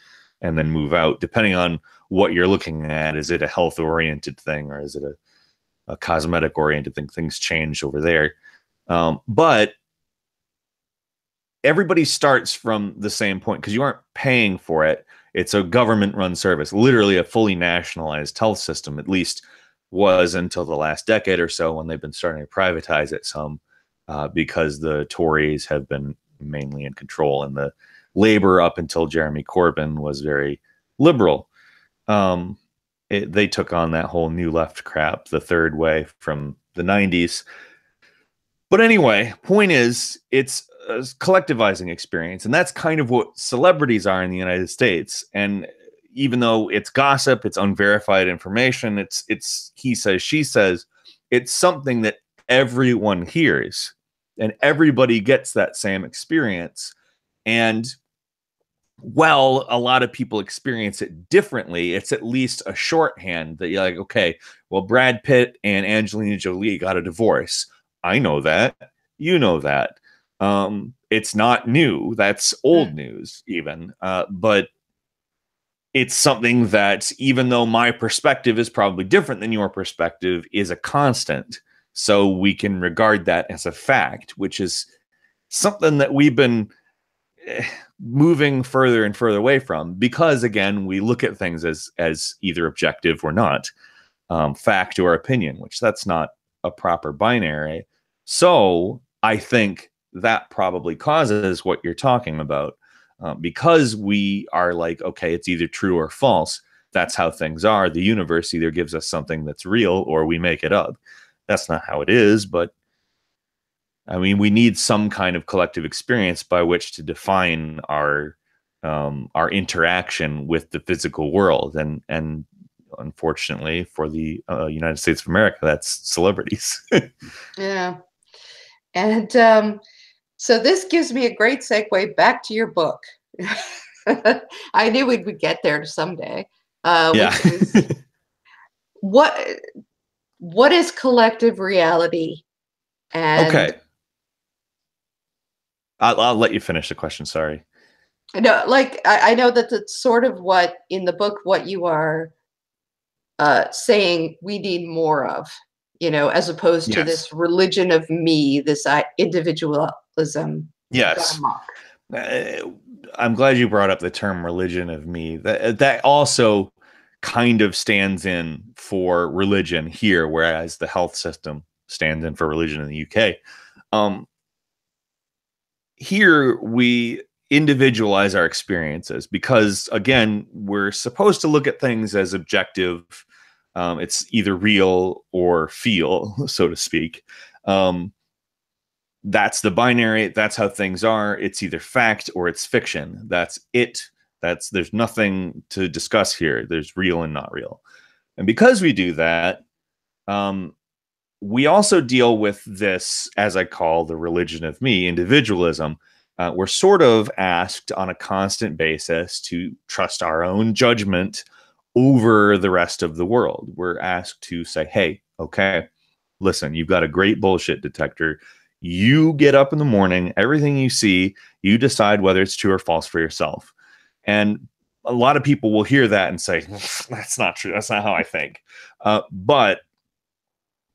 and then move out, depending on what you're looking at. Is it a health oriented thing, or is it a cosmetic oriented thing? Things change over there. But everybody starts from the same point because you aren't paying for it. It's a government run service, literally a fully nationalized health system, at least was until the last decade or so, when they've been starting to privatize it some, because the Tories have been mainly in control, and the Labor up until Jeremy Corbyn was very liberal. They took on that whole new left crap, the third way, from the 90s. But anyway, point is, it's a collectivizing experience, and that's kind of what celebrities are in the United States. And even though it's gossip, it's unverified information, it's he says, she says, it's something that everyone hears, and everybody gets that same experience. And well, a lot of people experience it differently. It's at least a shorthand that you're like, okay, well, Brad Pitt and Angelina Jolie got a divorce. I know that. You know that. It's not new. That's old news, even. But it's something that, even though my perspective is probably different than your perspective, is a constant. So we can regard that as a fact, which is something that we've been moving further and further away from, because, again, we look at things as either objective or not, fact or opinion, which that's not a proper binary. So I think that probably causes what you're talking about, because we are like, okay, it's either true or false. That's how things are. The universe either gives us something that's real or we make it up. That's not how it is, but I mean, we need some kind of collective experience by which to define our interaction with the physical world, and unfortunately for the United States of America, that's celebrities. Yeah. And so this gives me a great segue back to your book. I knew we would get there someday, Yeah. which is what what is collective reality? And Okay. I'll let you finish the question. Sorry. no, like I know that that's sort of what in the book what you are saying we need more of, as opposed to Yes. this religion of me, this individualism gone Yes. amok. Uh, I'm glad you brought up the term religion of me. That also kind of stands in for religion here, whereas the health system stands in for religion in the UK. Um, Here we individualize our experiences because, again, we're supposed to look at things as objective. It's either real or feel, so to speak. Um, that's the binary. That's how things are. It's either fact or it's fiction. That's it. There's nothing to discuss here. There's real and not real. And because we do that, um, we also deal with this, as I call the religion of me, individualism. We're sort of asked on a constant basis to trust our own judgment over the rest of the world. We're asked to say, hey, okay, listen, you've got a great bullshit detector. You get up in the morning, everything you see, you decide whether it's true or false for yourself. And a lot of people will hear that and say, that's not true. That's not how I think. But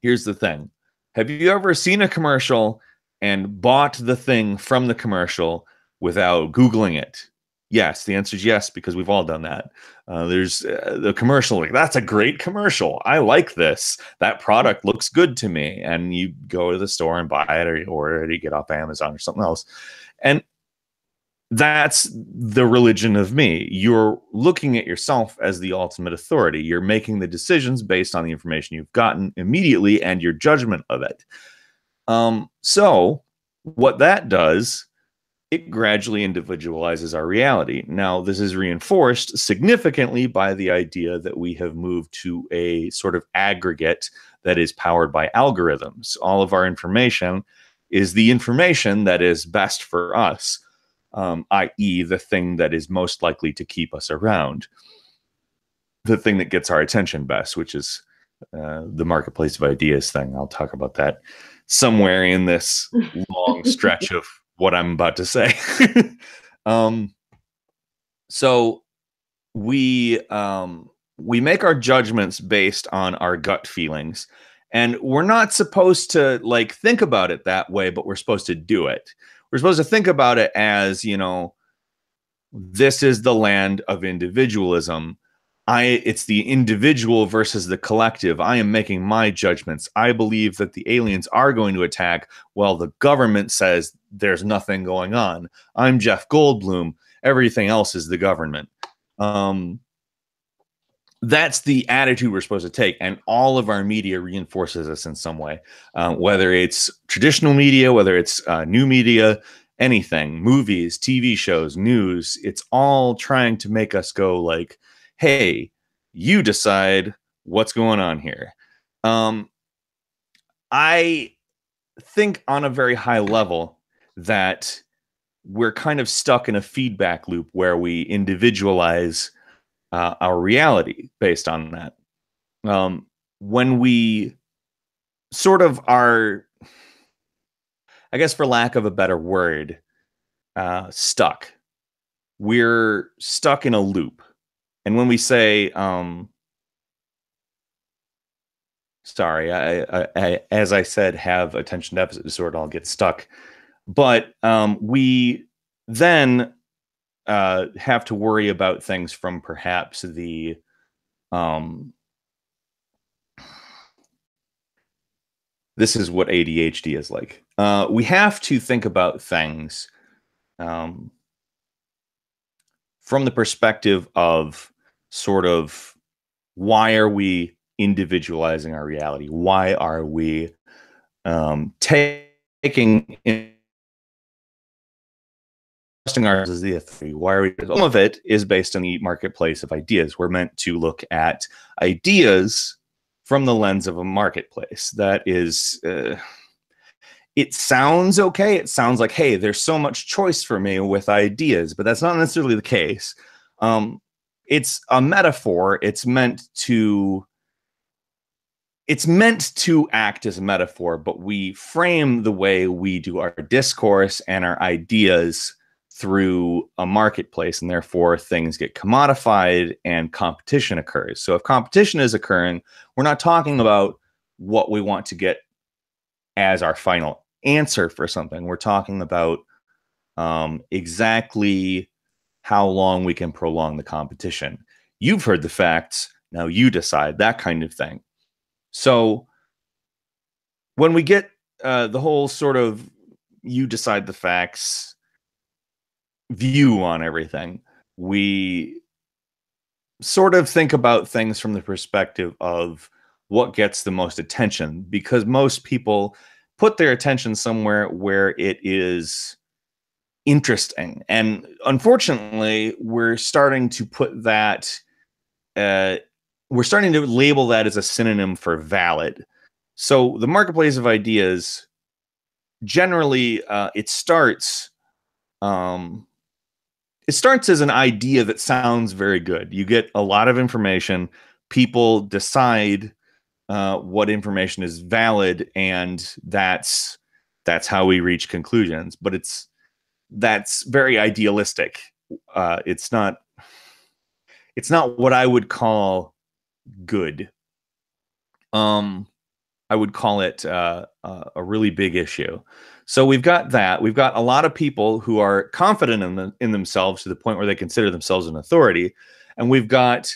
here's the thing. Have you ever seen a commercial and bought the thing from the commercial without Googling it? Yes, the answer is yes, because we've all done that. There's the commercial, like, that's a great commercial. I like this. That product looks good to me. And you go to the store and buy it, or you order it, or you get off Amazon or something else. And that's the religion of me. You're looking at yourself as the ultimate authority. You're making the decisions based on the information you've gotten immediately and your judgment of it. So what that does, it gradually individualizes our reality. Now, this is reinforced significantly by the idea that we have moved to a sort of aggregate that is powered by algorithms. All of our information is the information that is best for us, i.e., the thing that is most likely to keep us around, the thing that gets our attention best, which is the marketplace of ideas thing. I'll talk about that somewhere in this long stretch of what I'm about to say. um, so we make our judgments based on our gut feelings, and we're not supposed to like think about it that way, but we're supposed to do it. We're supposed to think about it as, this is the land of individualism. It's the individual versus the collective. I am making my judgments. I believe that the aliens are going to attack. Well, the government says there's nothing going on. I'm Jeff Goldblum. Everything else is the government. That's the attitude we're supposed to take, and all of our media reinforces us in some way, whether it's traditional media, whether it's new media, anything, movies, TV shows, news. It's all trying to make us go like, hey, you decide what's going on here. I think on a very high level that we're kind of stuck in a feedback loop where we individualize our reality based on that. When we sort of are, I guess for lack of a better word, stuck, we're stuck in a loop. And when we say, sorry, I, as I said, have attention deficit disorder, I'll get stuck. But we then have to worry about things from perhaps um, this is what ADHD is like. We have to think about things from the perspective of sort of, why are we individualizing our reality? Why are we taking trusting ours as the authority? Why are we? Some of it is based on the marketplace of ideas. We're meant to look at ideas from the lens of a marketplace. That is, it sounds okay. It sounds like, hey, there's so much choice for me with ideas, but that's not necessarily the case. It's a metaphor. It's meant to act as a metaphor, but we frame the way we do our discourse and our ideas through a marketplace, and therefore things get commodified and competition occurs. So if competition is occurring, we're not talking about what we want to get as our final answer for something. We're talking about exactly how long we can prolong the competition. You've heard the facts, now you decide, that kind of thing. So when we get the whole sort of you decide the facts view on everything, we sort of think about things from the perspective of what gets the most attention, because most people put their attention somewhere where it is interesting. And unfortunately, we're starting to put that, we're starting to label that as a synonym for valid. So the marketplace of ideas, generally, it starts as an idea that sounds very good. You get a lot of information. People decide what information is valid, and that's how we reach conclusions. But that's very idealistic. It's not what I would call good. I would call it a really big issue. So we've got that. We've got a lot of people who are confident in themselves to the point where they consider themselves an authority. And we've got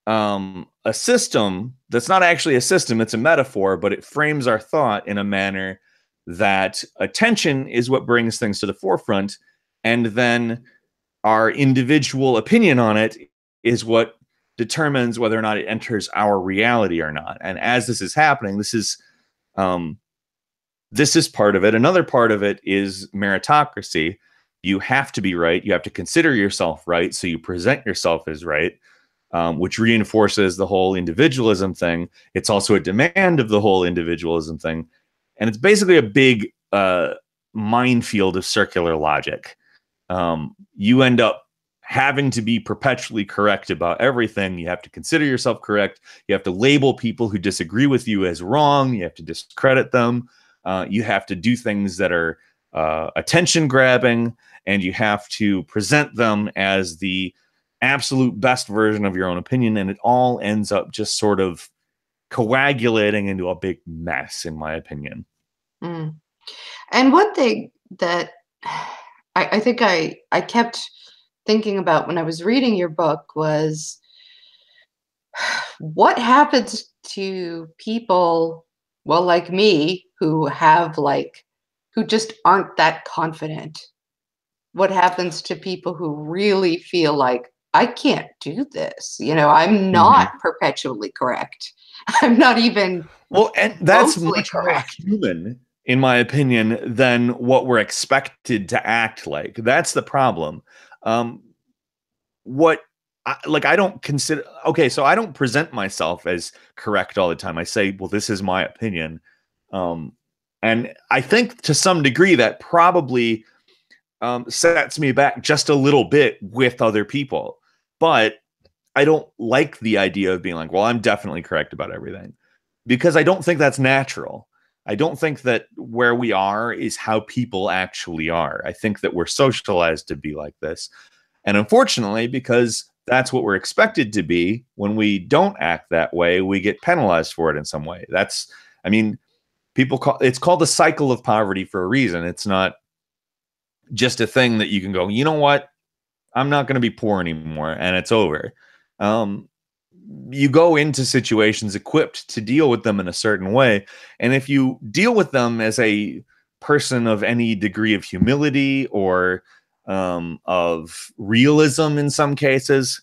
a system that's not actually a system, it's a metaphor, but it frames our thought in a manner that attention is what brings things to the forefront. And then our individual opinion on it is what determines whether or not it enters our reality or not. And as this is happening, this is part of it. Another part of it is meritocracy. You have to be right. You have to consider yourself right, so you present yourself as right, which reinforces the whole individualism thing. It's also a demand of the whole individualism thing. And it's basically a big minefield of circular logic. You end up having to be perpetually correct about everything. You have to consider yourself correct. You have to label people who disagree with you as wrong. You have to discredit them. You have to do things that are attention grabbing, and you have to present them as the absolute best version of your own opinion. And it all ends up just sort of coagulating into a big mess, in my opinion. Mm. And one thing that I think I kept thinking about when I was reading your book was, what happens to people, well, like me, who just aren't that confident? What happens to people who really feel like, I can't do this? I'm not perpetually correct. I'm not even and that's mostly much more correct. human, in my opinion, than what we're expected to act like. That's the problem. I don't consider, okay, so I don't present myself as correct all the time. I say, well, this is my opinion. And I think to some degree that probably sets me back just a little bit with other people. But I don't like the idea of being like, well, I'm definitely correct about everything, because I don't think that's natural. I don't think that where we are is how people actually are. I think that we're socialized to be like this. And unfortunately, because that's what we're expected to be, when we don't act that way, we get penalized for it in some way. It's called the cycle of poverty for a reason. It's not just a thing that you can go, you know what? I'm not going to be poor anymore, and it's over. you go into situations equipped to deal with them in a certain way. And if you deal with them as a person of any degree of humility or of realism in some cases,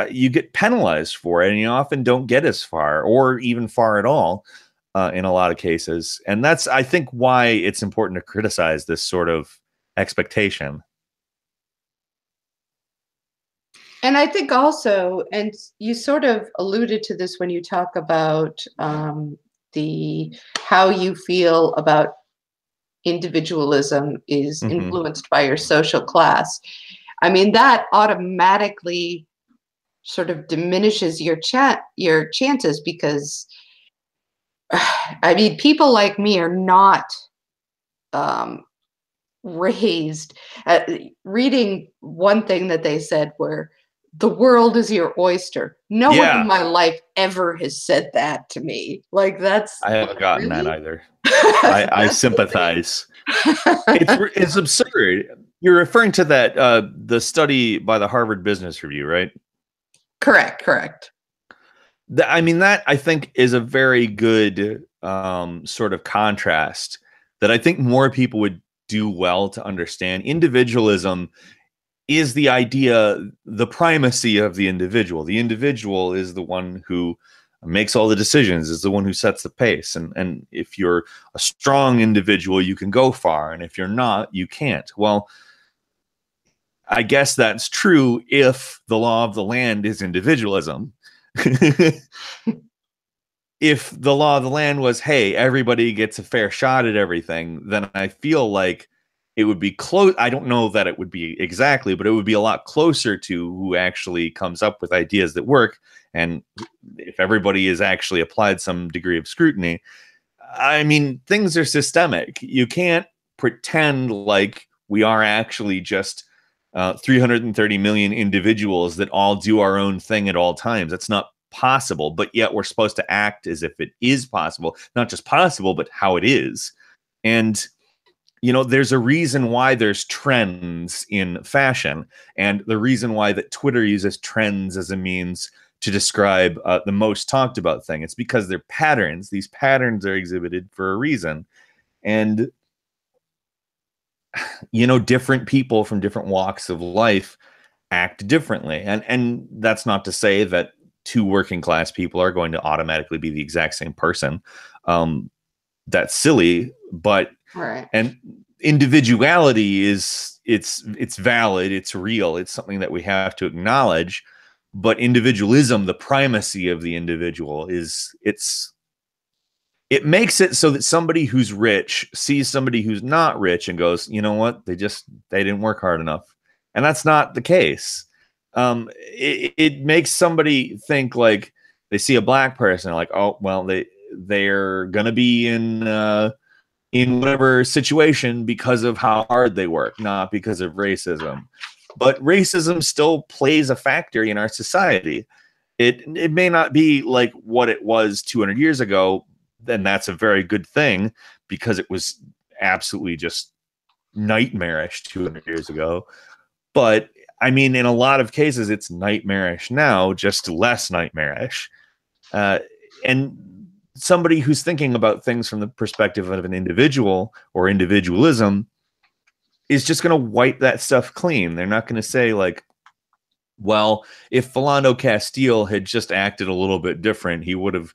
you get penalized for it, and you often don't get as far or even far at all in a lot of cases. And that's, I think, why it's important to criticize this sort of expectation. And I think also, and you sort of alluded to this when you talk about the how you feel about individualism is influenced by your social class. I mean, that automatically sort of diminishes your chances, because I mean, people like me are not um, raised. Reading one thing that they said where the world is your oyster. No one in Yeah, my life ever has said that to me. Like, that's I haven't gotten that really. either. I That's the thing. sympathize. It's absurd. You're referring to that the study by the Harvard Business Review, right? Correct, correct. I mean, that I think is a very good sort of contrast that I think more people would do well to understand. Individualism is the idea, the primacy of the individual. The individual is the one who makes all the decisions, is the one who sets the pace. And if you're a strong individual, you can go far. And if you're not, you can't. Well, I guess that's true if the law of the land is individualism. If the law of the land was, hey, everybody gets a fair shot at everything, then I feel like it would be close. I don't know that it would be exactly, but it would be a lot closer to who actually comes up with ideas that work. And if everybody is actually applied some degree of scrutiny, I mean, things are systemic. You can't pretend like we are actually just 330 million individuals that all do our own thing at all times. That's not possible, but yet we're supposed to act as if it is possible, not just possible, but how it is. And, you know, there's a reason why there's trends in fashion, and the reason why that Twitter uses trends as a means to describe the most talked about thing. It's because they're patterns. These patterns are exhibited for a reason. And, you know, different people from different walks of life act differently. And that's not to say that two working class people are going to automatically be the exact same person. That's silly, but Right. and individuality is it's valid, it's real, it's something that we have to acknowledge. But individualism, the primacy of the individual, it makes it so that somebody who's rich sees somebody who's not rich and goes, you know what, they didn't work hard enough. And that's not the case. It makes somebody think, like, they see a black person, like, oh well, they're gonna be in whatever situation because of how hard they work, not because of racism. But racism still plays a factor in our society. It may not be like what it was 200 years ago, then that's a very good thing, because it was absolutely just nightmarish 200 years ago. But I mean, in a lot of cases, it's nightmarish now, just less nightmarish. And somebody who's thinking about things from the perspective of an individual or individualism is just going to wipe that stuff clean. They're not going to say, like, well, if Philando Castile had just acted a little bit different, he would have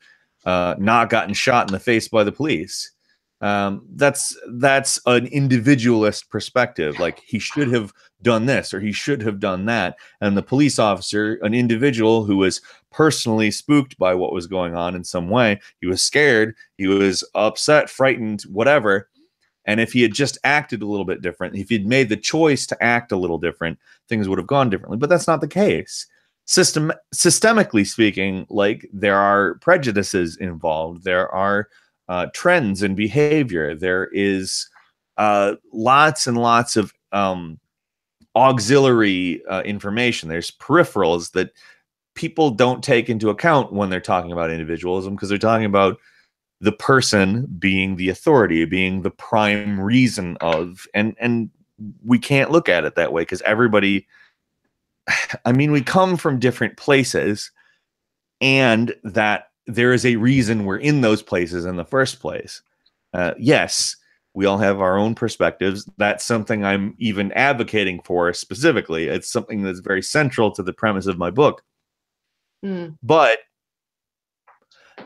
not gotten shot in the face by the police. That's an individualist perspective. Like, he should have done this or he should have done that. And the police officer, an individual who was personally spooked by what was going on in some way, he was scared, he was upset, frightened, whatever. And if he had just acted a little bit different, if he'd made the choice to act a little different, things would have gone differently. But that's not the case. Systemically speaking, like, there are prejudices involved. There are trends in behavior. There is lots and lots of auxiliary information. There's peripherals that people don't take into account when they're talking about individualism, because they're talking about the person being the authority, being the prime reason of, and we can't look at it that way, because everybody, I mean, we come from different places, and that there is a reason we're in those places in the first place. Yes, we all have our own perspectives. That's something I'm even advocating for specifically. It's something that's very central to the premise of my book. Mm. But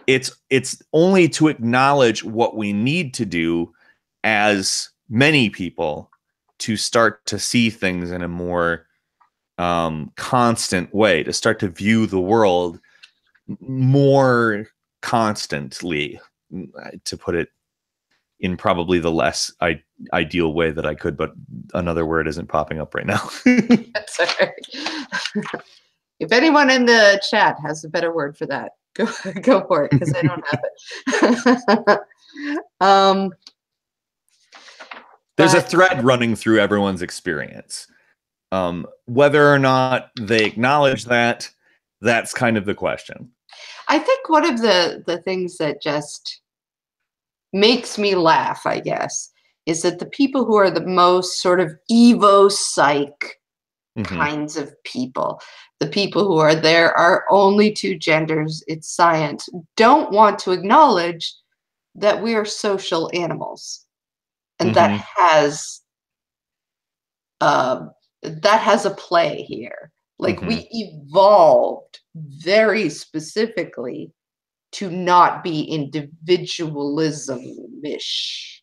it's only to acknowledge what we need to do as many people to start to see things in a more constant way, to start to view the world more constantly, to put it in probably the less ideal way that I could, but another word isn't popping up right now. That's all right. If anyone in the chat has a better word for that, go for it, because I don't have it. There's a But thread running through everyone's experience. Whether or not they acknowledge that, that's kind of the question. I think one of the things that just makes me laugh, I guess, is that the people who are the most sort of evo psych kinds of people, the people who are there are only two genders, it's science, don't want to acknowledge that we are social animals, and uh, that has a play here. Like, we evolved very specifically to not be individualism-ish.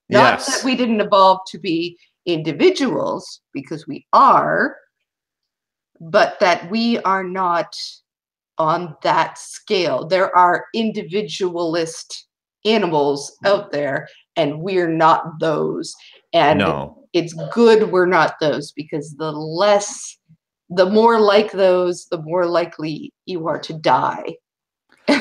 Not that we didn't evolve to be individuals, because we are, but that we are not on that scale. There are individualist animals out there, and we're not those. And it's good we're not those, because the more like those, the more likely you are to die.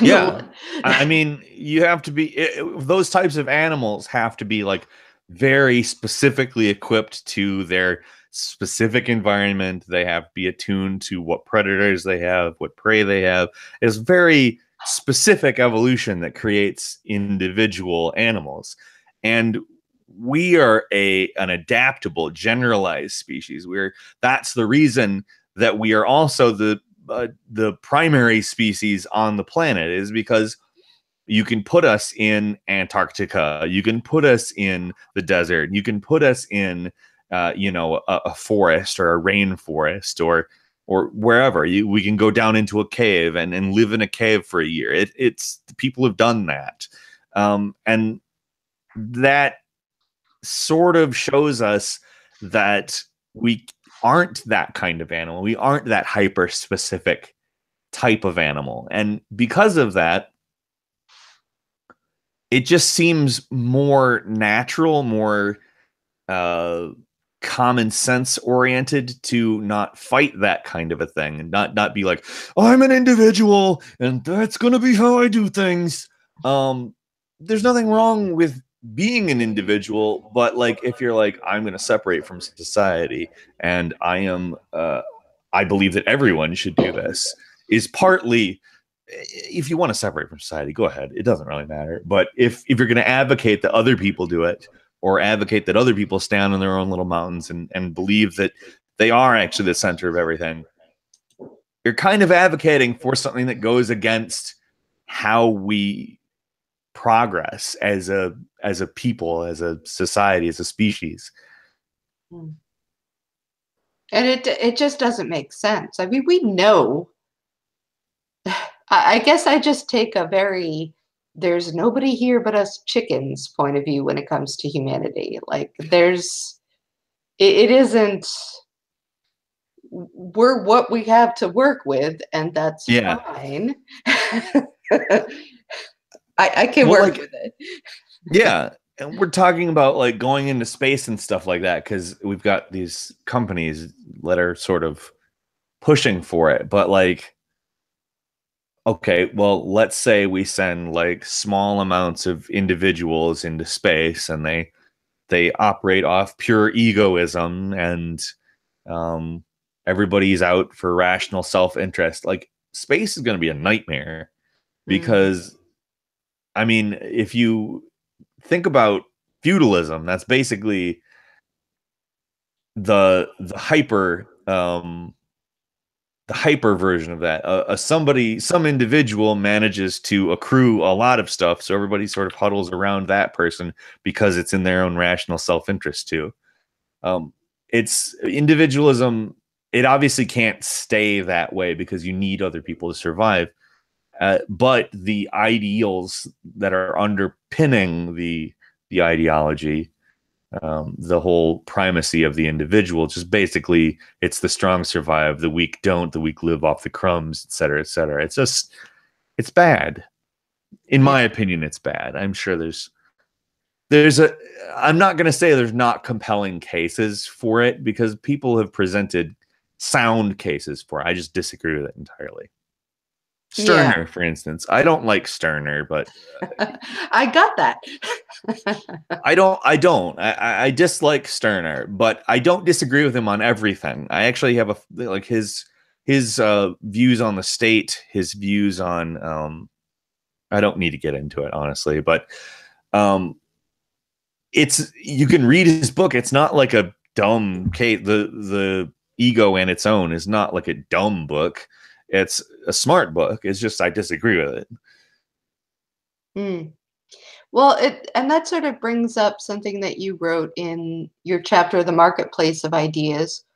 Yeah. I mean, you have to be, those types of animals have to be like very specifically equipped to their specific environment. They have to be attuned to what predators they have, what prey they have. It's very specific evolution that creates individual animals. And we are an adaptable, generalized species. That's the reason that we are also the primary species on the planet, is because you can put us in Antarctica, you can put us in the desert, you can put us in a forest or a rainforest or wherever. We can go down into a cave and live in a cave for a year. It's people have done that, and that sort of shows us that we aren't that kind of animal. We aren't that hyper specific type of animal. And because of that, it just seems more natural, more common sense oriented to not fight that kind of a thing, and not be like, I'm an individual and that's going to be how I do things. There's nothing wrong with being an individual, but like, if you're like, I'm going to separate from society and I believe that everyone should do this, is partly, if you want to separate from society, go ahead. It doesn't really matter. But if you're going to advocate that other people do it, or advocate that other people stand on their own little mountains and believe that they are actually the center of everything, you're kind of advocating for something that goes against how we progress as a people, as a society, as a species. And it just doesn't make sense. I mean, we know. I guess I just take a very there's nobody here but us chickens point of view when it comes to humanity. Like, it isn't, we're what we have to work with, and that's fine. I can work with it. Yeah. And we're talking about like going into space and stuff like that, because we've got these companies that are sort of pushing for it. But like, okay, well, let's say we send like small amounts of individuals into space, and they operate off pure egoism, and everybody's out for rational self-interest. Like, space is going to be a nightmare, because I mean, if you think about feudalism, that's basically the hyper hyper version of that. Some individual manages to accrue a lot of stuff, so everybody sort of huddles around that person because it's in their own rational self-interest too. It's individualism. It obviously can't stay that way because you need other people to survive. But the ideals that are underpinning the ideology, the whole primacy of the individual, just basically it's the strong survive, the weak don't, the weak live off the crumbs, et cetera, et cetera. It's bad. In my opinion, it's bad. I'm sure I'm not going to say there's not compelling cases for it, because people have presented sound cases for it. I just disagree with it entirely. Stirner, for instance. I don't like Stirner, but I got that. I dislike Stirner, but I don't disagree with him on everything. I actually have his views on the state, his views on I don't need to get into it, honestly, but you can read his book. It's not like a dumb case. The Ego and Its Own is not like a dumb book. It's a smart book. It's just I disagree with it. Well, and that sort of brings up something that you wrote in your chapter, The Marketplace of Ideas,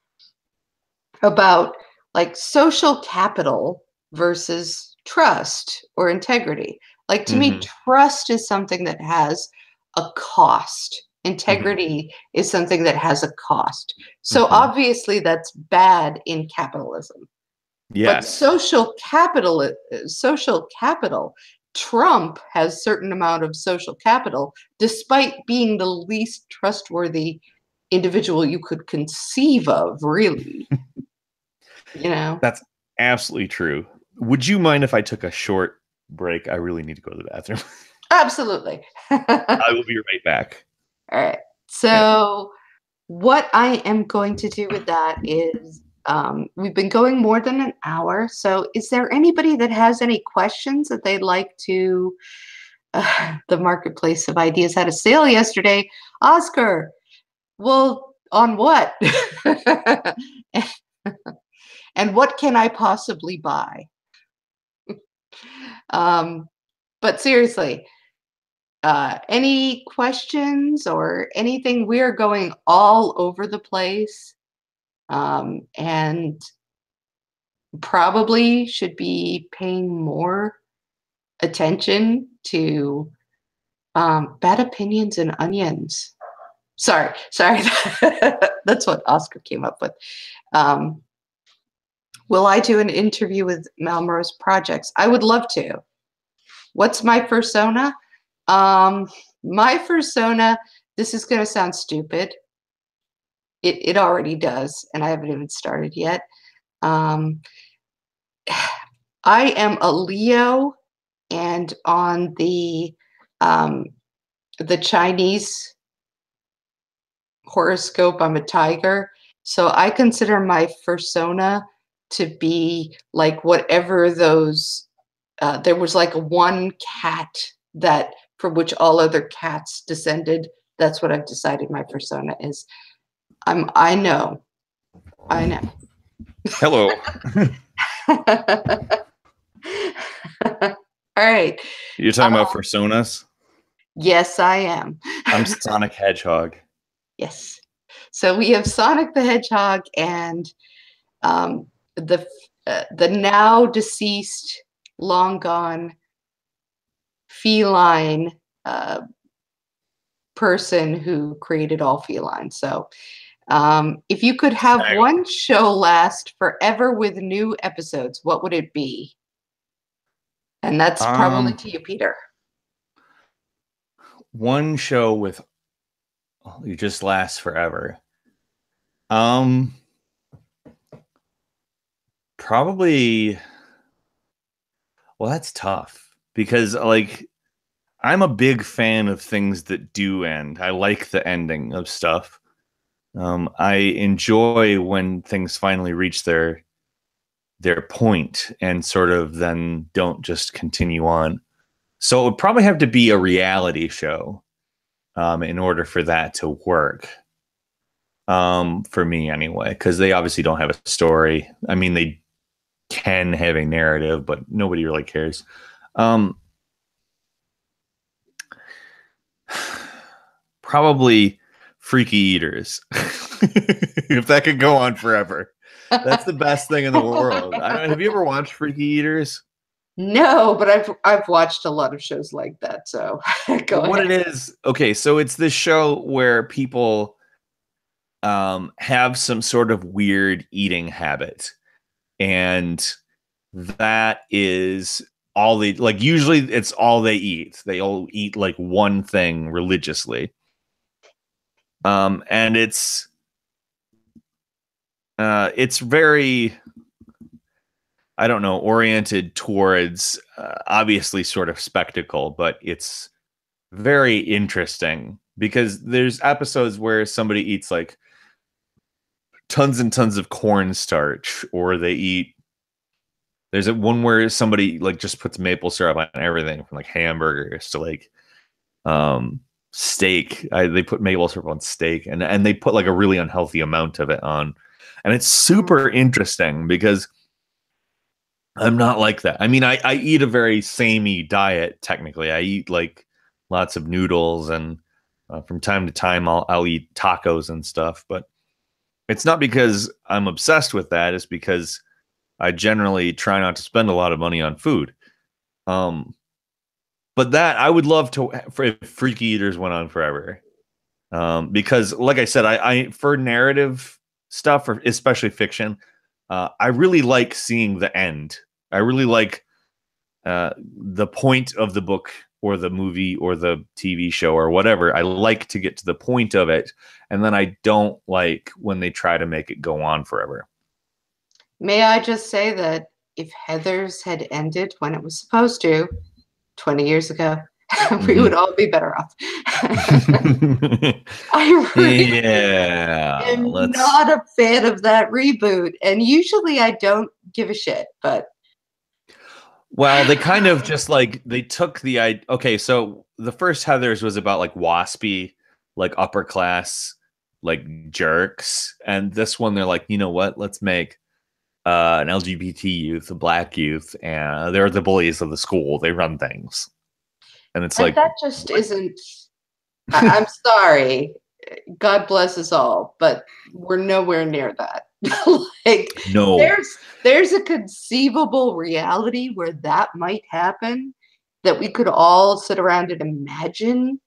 about like social capital versus trust or integrity. Like, to me, trust is something that has a cost. Integrity is something that has a cost. So obviously that's bad in capitalism. Yes. But social capital, Trump has certain amount of social capital, despite being the least trustworthy individual you could conceive of, really. That's absolutely true. Would you mind if I took a short break? I really need to go to the bathroom. Absolutely. I will be right back. All right. So what I am going to do with that is, we've been going more than an hour. So is there anybody that has any questions that they'd like to, the Marketplace of Ideas had a sale yesterday. Oscar, well, on what? And what can I possibly buy? But seriously, any questions or anything? We're going all over the place, and probably should be paying more attention to bad opinions and onions. Sorry. That's what Oscar came up with. Will I do an interview with Melrose Projects? I would love to. What's my persona? My persona, this is going to sound stupid. It already does, and I haven't even started yet. I am a Leo, and on the Chinese horoscope, I'm a tiger. So I consider my persona to be like whatever those, there was like one cat that from which all other cats descended. That's what I've decided my persona is. I know. Hello. All right. You're talking about personas? Yes, I am. I'm Sonic Hedgehog. Yes. So we have Sonic the Hedgehog and the now deceased, long gone feline person who created all felines. So if you could have one show last forever with new episodes, what would it be? And that's probably to you, Peter. One show with you just last forever. Probably. Well, that's tough because like I'm a big fan of things that do end. I like the ending of stuff. I enjoy when things finally reach their point and sort of then don't just continue on. So it would probably have to be a reality show in order for that to work. For me anyway, because they obviously don't have a story. I mean, can have a narrative, but nobody really cares. Um, Probably freaky eaters. If that could go on forever. That's the best thing in the world. I don't, have you ever watched Freaky Eaters? No, but I've watched a lot of shows like that. So go What ahead. it is, okay, so it's this show where people have some sort of weird eating habit, and that is all they like. Usually, it's all they eat. They all eat like one thing religiously, and it's very, I don't know, oriented towards obviously sort of spectacle, but it's very interesting because there's episodes where somebody eats like tons and tons of cornstarch, or they eat. There's one where somebody like just puts maple syrup on everything from like hamburgers to like steak. They put maple syrup on steak, and they put like a really unhealthy amount of it on, and it's super interesting because I'm not like that. I mean, I eat a very samey diet. Technically, I eat like lots of noodles, and from time to time I'll eat tacos and stuff. But it's not because I'm obsessed with that. It's because I generally try not to spend a lot of money on food. Um, but that I would love to for if Freaky Eaters went on forever. Because, like I said, I for narrative stuff, or especially fiction, I really like seeing the end. I really like the point of the book or the movie or the TV show or whatever. I like to get to the point of it, and then I don't like when they try to make it go on forever. May I just say that if Heather's had ended when it was supposed to 20 years ago, we would Mhm. all be better off. I really Yeah, am let's. not a fan of that reboot. And usually I don't give a shit, but Well, they kind of just like they took the idea. Okay, so the first Heather's was about like waspy, like upper class, like jerks, and this one they're like, you know what? Let's make an LGBT youth, a black youth, and they're the bullies of the school. They run things, and it's and like, that just what? isn't. I'm sorry. God bless us all, but we're nowhere near that. Like No, there's a conceivable reality where that might happen that we could all sit around and imagine,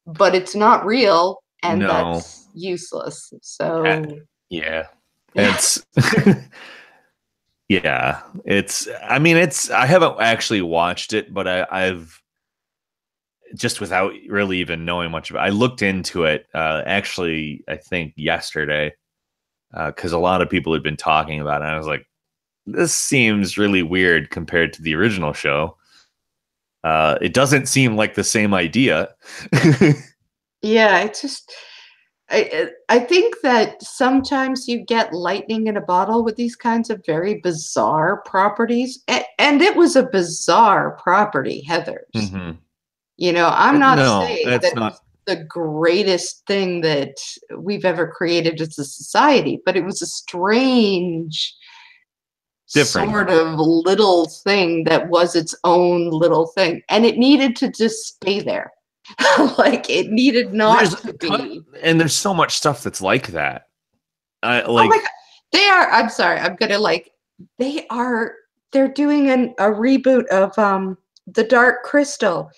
but it's not real and no, that's useless. uh, So yeah, it's. Yeah, it's. I mean, it's. I haven't actually watched it, but I've just without really even knowing much about it. I looked into it actually, I think yesterday, because a lot of people had been talking about it. And I was like, this seems really weird compared to the original show. It doesn't seem like the same idea. yeah, it's just I think that sometimes you get lightning in a bottle with these kinds of very bizarre properties. And it was a bizarre property, Heather's. Hmm. You know, I'm not No, saying that's that it not was the greatest thing that we've ever created as a society, but it was a strange different. sort of little thing that was its own little thing. And it needed to just stay there. Like it needed There's not a to ton, be. and there's so much stuff that's like that. I Oh my God. like. They are, I'm sorry, I'm gonna like, they're doing a reboot of The Dark Crystal.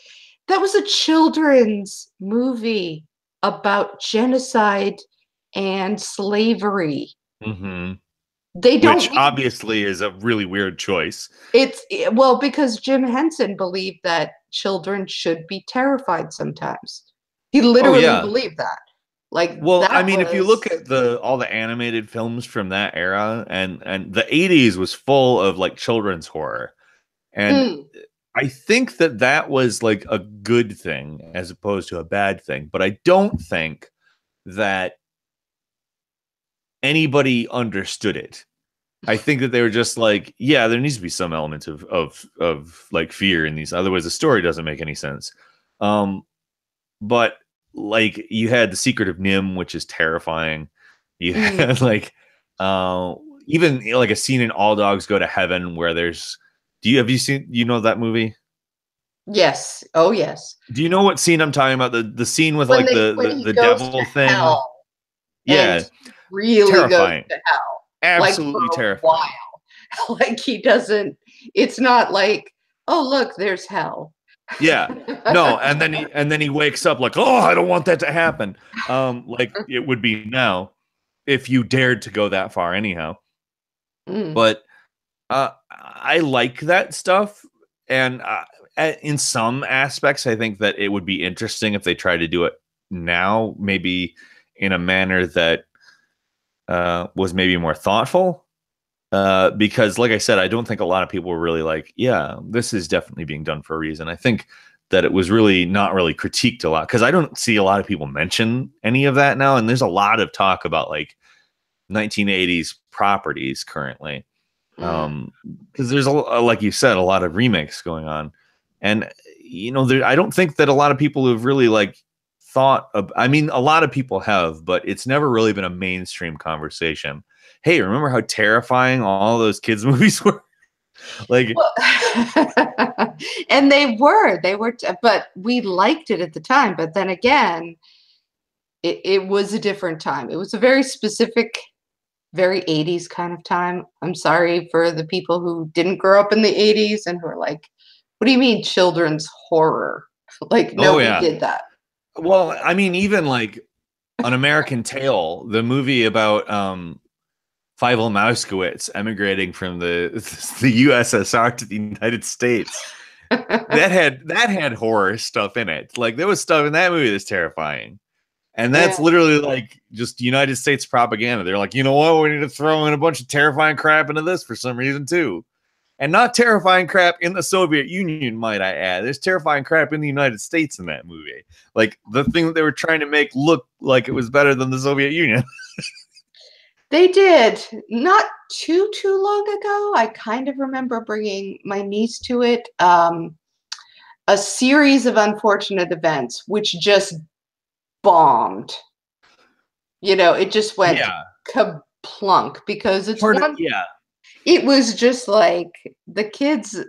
That was a children's movie about genocide and slavery. Mhm. They Which don't need obviously is a really weird choice. it's well because Jim Henson believed that children should be terrified sometimes. He Oh literally yeah. believed that. Like Well, I that mean, if you look was at the all the animated films from that era, and the 80s was full of like children's horror. And mm, I think that that was like a good thing as opposed to a bad thing, but I don't think that anybody understood it. I think that they were just like, yeah, there needs to be some element of like fear in these, otherwise the story doesn't make any sense. Um, but like you had the Secret of Nim, which is terrifying. You mm. had like, uh, even like a scene in All Dogs Go to Heaven where there's, have you seen, that movie? Yes. Oh, yes. Do you know what scene I'm talking about? The scene with When like they the, when the, he the goes to devil thing? hell and Yeah. really goes Terrifying. to hell, like for Absolutely a terrifying. while. Like he doesn't, it's not like, oh, look, there's hell. Yeah. No, and then he wakes up like, "Oh, I don't want that to happen." Like it would be now if you dared to go that far anyhow. Mm, But I like that stuff, and in some aspects I think that it would be interesting if they tried to do it now, maybe in a manner that was maybe more thoughtful. Because, like I said, I don't think a lot of people were really like, yeah, this is definitely being done for a reason. I think that it was really not really critiqued a lot because I don't see a lot of people mention any of that now. And there's a lot of talk about like 1980s properties currently. mm. Because there's like you said, a lot of remakes going on. And, I don't think that a lot of people have really like thought of, I mean, a lot of people have, but it's never really been a mainstream conversation. Hey, remember how terrifying all those kids movies were? Like, Well, and they were, but we liked it at the time. But then again, it was a different time. It was a very specific, very 80s kind of time. I'm sorry for the people who didn't grow up in the 80s and who are like, what do you mean children's horror? Like, oh nobody yeah. did that. Well, I mean, even like An American Tale, the movie about Fievel Mouskowitz emigrating from the USSR to the United States. That had horror stuff in it. Like there was stuff in that movie that's terrifying. And Yeah. that's literally like just United States propaganda. They're like, you know what? We need to throw in a bunch of terrifying crap into this for some reason too. And not terrifying crap in the Soviet Union, might I add. There's terrifying crap in the United States in that movie. Like the thing that they were trying to make look like it was better than the Soviet Union. They did. Not too long ago. I kind of remember bringing my niece to it. A series of unfortunate events, which just bombed. It just went Yeah. kaplunk because Yeah. it was just like the kids,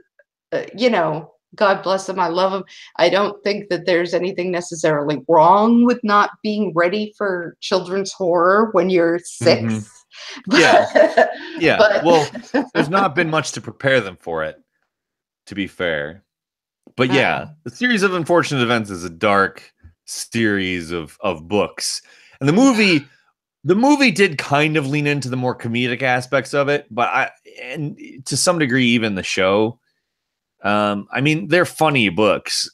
God bless them. I love them. I don't think that there's anything necessarily wrong with not being ready for children's horror when you're Mm-hmm. 6. Yeah. But, Yeah. Well, there's but not been much to prepare them for it, to be fair. But yeah, the series of unfortunate events is a dark series of books. And the movie did kind of lean into the more comedic aspects of it, but and to some degree even the show. I mean, they're funny books.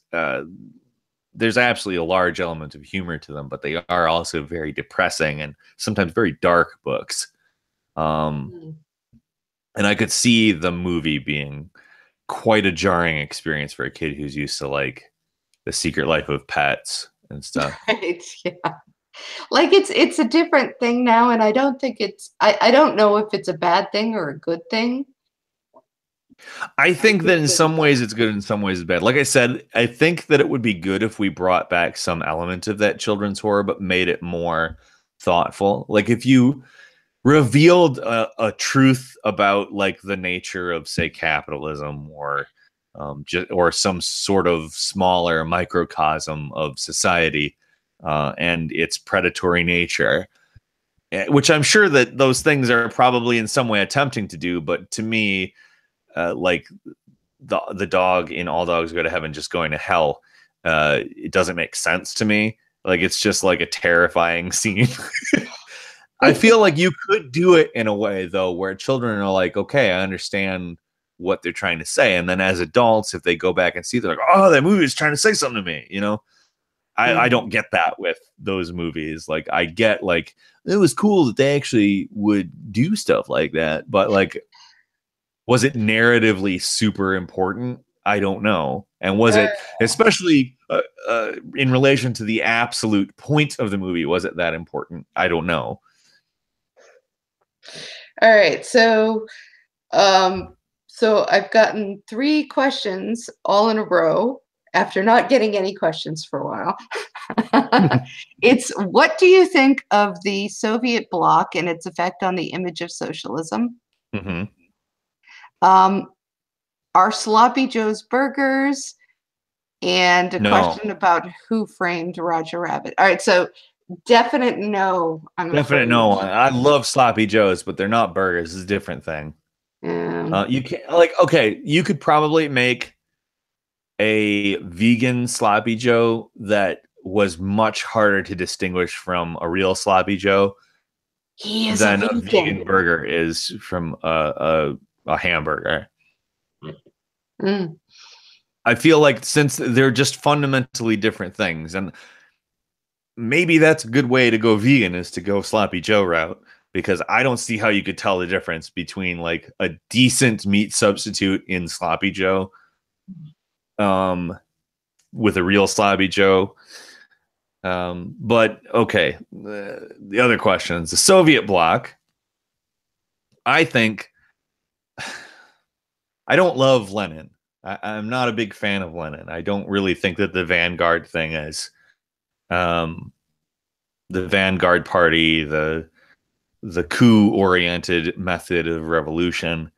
There's absolutely a large element of humor to them, but they are also very depressing and sometimes very dark books. Um, and I could see the movie being quite a jarring experience for a kid who's used to like The Secret Life of Pets and stuff. right, yeah. Like it's a different thing now, and I don't think I don't know if it's a bad thing or a good thing. I think that in some ways it's good, in some ways it's bad. Like I said, I think that it would be good if we brought back some element of that children's horror, but made it more thoughtful. Like if you revealed a truth about like the nature of, say, capitalism or or some sort of smaller microcosm of society and its predatory nature, which I'm sure that those things are probably in some way attempting to do, but to me, like the dog in All Dogs Go to Heaven just going to hell, it doesn't make sense to me. Like it's just like a terrifying scene. I feel like you could do it in a way though where children are like, okay, I understand what they're trying to say, and then as adults, if they go back and see, they're like, oh, that movie is trying to say something to me. I don't get that with those movies. Like I get like it was cool that they actually would do stuff like that, but like was it narratively super important? I don't know. And was Uh, it, especially in relation to the absolute point of the movie, was it that important? I don't know. all right, um, so I've gotten 3 questions all in a row, after not getting any questions for a while. It's, what do you think of the Soviet bloc and its effect on the image of socialism? Mm-hmm. Are Sloppy Joe's burgers? And a No, question about who framed Roger Rabbit. All right, so definite no, I'm definite afraid. no. I love sloppy joes, but they're not burgers. It's a different thing. Um, You can't, like, okay, you could probably make a vegan sloppy joe that was much harder to distinguish from a real sloppy joe he is a than a vegan. vegan burger is from a hamburger. Mm. I feel like since they're just fundamentally different things, and maybe that's a good way to go vegan is to go sloppy joe route, because I don't see how you could tell the difference between like a decent meat substitute in sloppy joe with a real sloppy joe. But okay, the other questions, the Soviet bloc. I think I don't love Lenin. I'm not a big fan of Lenin. I don't really think that the Vanguard thing is um, the Vanguard Party, the coup-oriented method of revolution.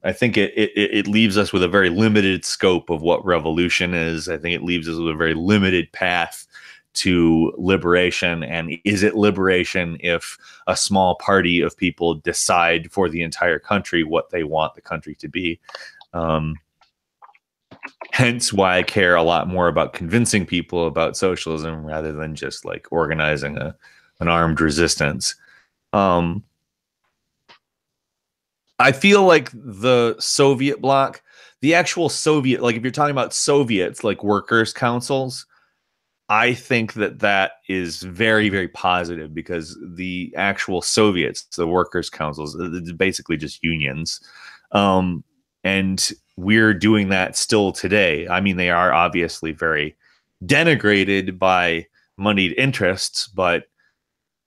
I think it leaves us with a very limited scope of what revolution is. I think it leaves us with a very limited path to liberation. And is it liberation if a small party of people decide for the entire country what they want the country to be? Hence why I care a lot more about convincing people about socialism rather than just like organizing an armed resistance. Um, I feel like the Soviet bloc, the actual Soviet, like if you're talking about Soviets, like workers' councils, I think that that is very, very positive because the actual Soviets, the workers' councils, it's basically just unions. And we're doing that still today. I mean, they are obviously very denigrated by moneyed interests, but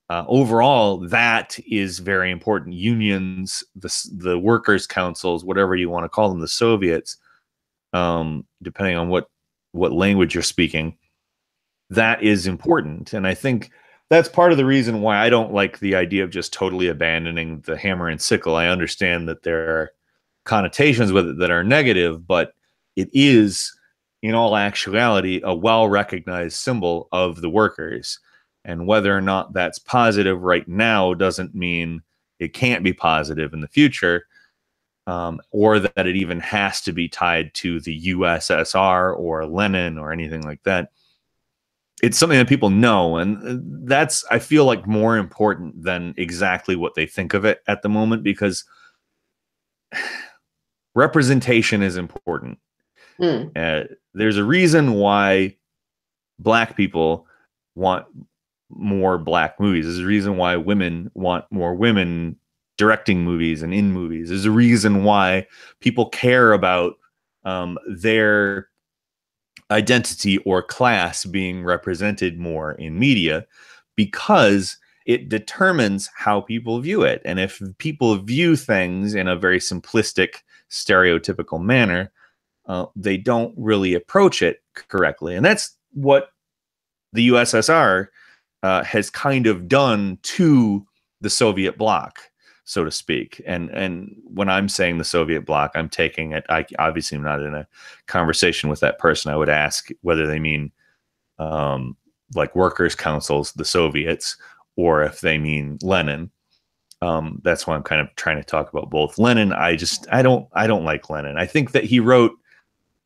overall, that is very important. Unions, the workers' councils, whatever you want to call them, the Soviets, depending on what language you're speaking, that is important. And I think that's part of the reason why I don't like the idea of just totally abandoning the hammer and sickle. I understand that there are connotations with it that are negative, but it is, in all actuality, a well-recognized symbol of the workers. And whether or not that's positive right now doesn't mean it can't be positive in the future, or that it even has to be tied to the USSR or Lenin or anything like that. It's something that people know, and that's, I feel like, more important than exactly what they think of it at the moment, because representation is important. Mm. There's a reason why black people want more black movies. There's a reason why women want more women directing movies and in movies. There's a reason why people care about their identity or class being represented more in media, because it determines how people view it. And if people view things in a very simplistic, stereotypical manner, they don't really approach it correctly. And that's what the USSR has kind of done to the Soviet bloc, so to speak. And when I'm saying the Soviet bloc, I'm taking it. I obviously am not in a conversation with that person. I would ask whether they mean like workers' councils, the Soviets, or if they mean Lenin. That's why I'm kind of trying to talk about both. Lenin, I don't like Lenin. I think that he wrote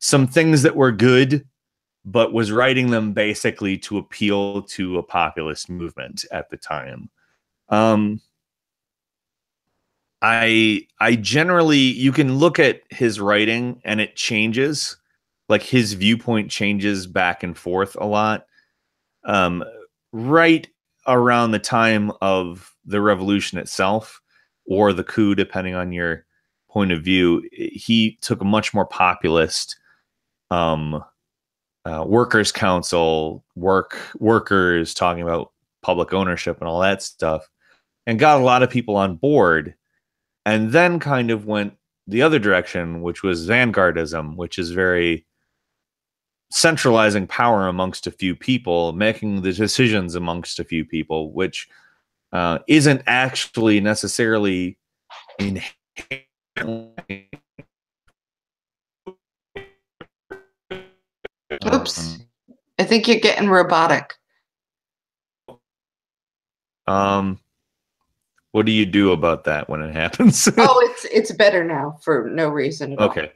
some things that were good, but was writing them basically to appeal to a populist movement at the time. I generally, you can look at his writing and it changes, like his viewpoint changes back and forth a lot. Right around the time of the revolution itself or the coup, depending on your point of view, he took a much more populist workers council, workers talking about public ownership and all that stuff, and got a lot of people on board, and then kind of went the other direction, which was vanguardism, which is very centralizing power amongst a few people, making the decisions amongst a few people, which isn't actually necessarily inherently. Oops. I think you're getting robotic. What do you do about that when it happens? Oh, it's better now for no reason at all. Okay.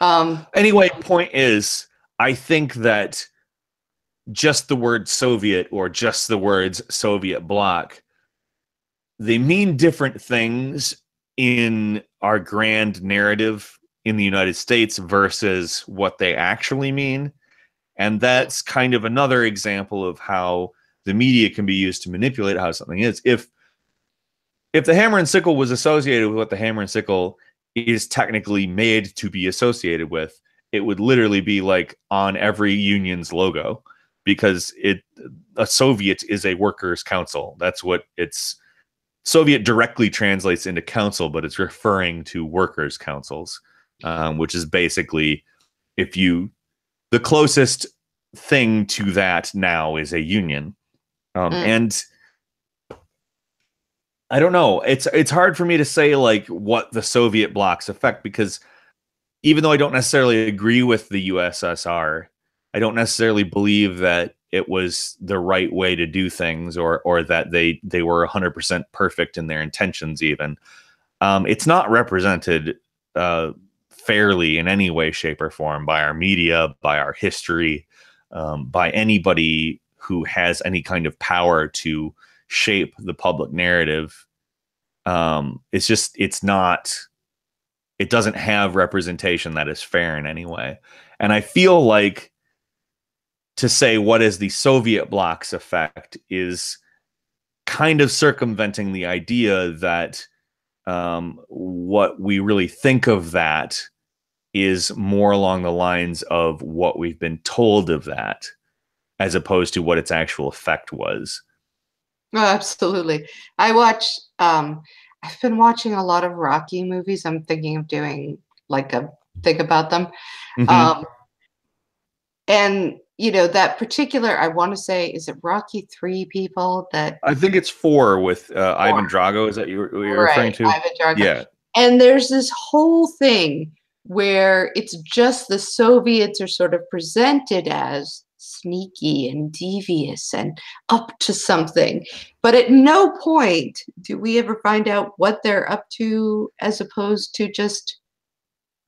So, anyway, point is, I think that just the word Soviet or just the words Soviet bloc, they mean different things in our grand narrative in the United States versus what they actually mean. And that's kind of another example of how the media can be used to manipulate how something is. If the hammer and sickle was associated with what the hammer and sickle is technically made to be associated with, it would literally be like on every union's logo, because a Soviet is a workers' council. That's what it's. Soviet directly translates into council, but it's referring to workers' councils, which is basically, the closest thing to that now is a union. And I don't know. It's hard for me to say like what the Soviet bloc's affect, because even though I don't necessarily agree with the USSR, I don't necessarily believe that it was the right way to do things, or that they were 100% perfect in their intentions even. It's not represented fairly in any way, shape, or form by our media, by our history, by anybody who has any kind of power to shape the public narrative. It doesn't have representation that is fair in any way. And I feel like to say what is the Soviet bloc's effect is kind of circumventing the idea that what we really think of that is more along the lines of what we've been told of that, as opposed to what its actual effect was. oh, absolutely. I've been watching a lot of Rocky movies. I'm thinking of doing like a thing about them. Mm-hmm. And that particular, I want to say, is it Rocky 3 people that I think it's 4 with four, Ivan Drago. Is that you're referring right, to? Ivan Drago. Yeah. And there's this whole thing where it's just the Soviets are sort of presented as sneaky and devious and up to something. But at no point do we ever find out what they're up to, as opposed to just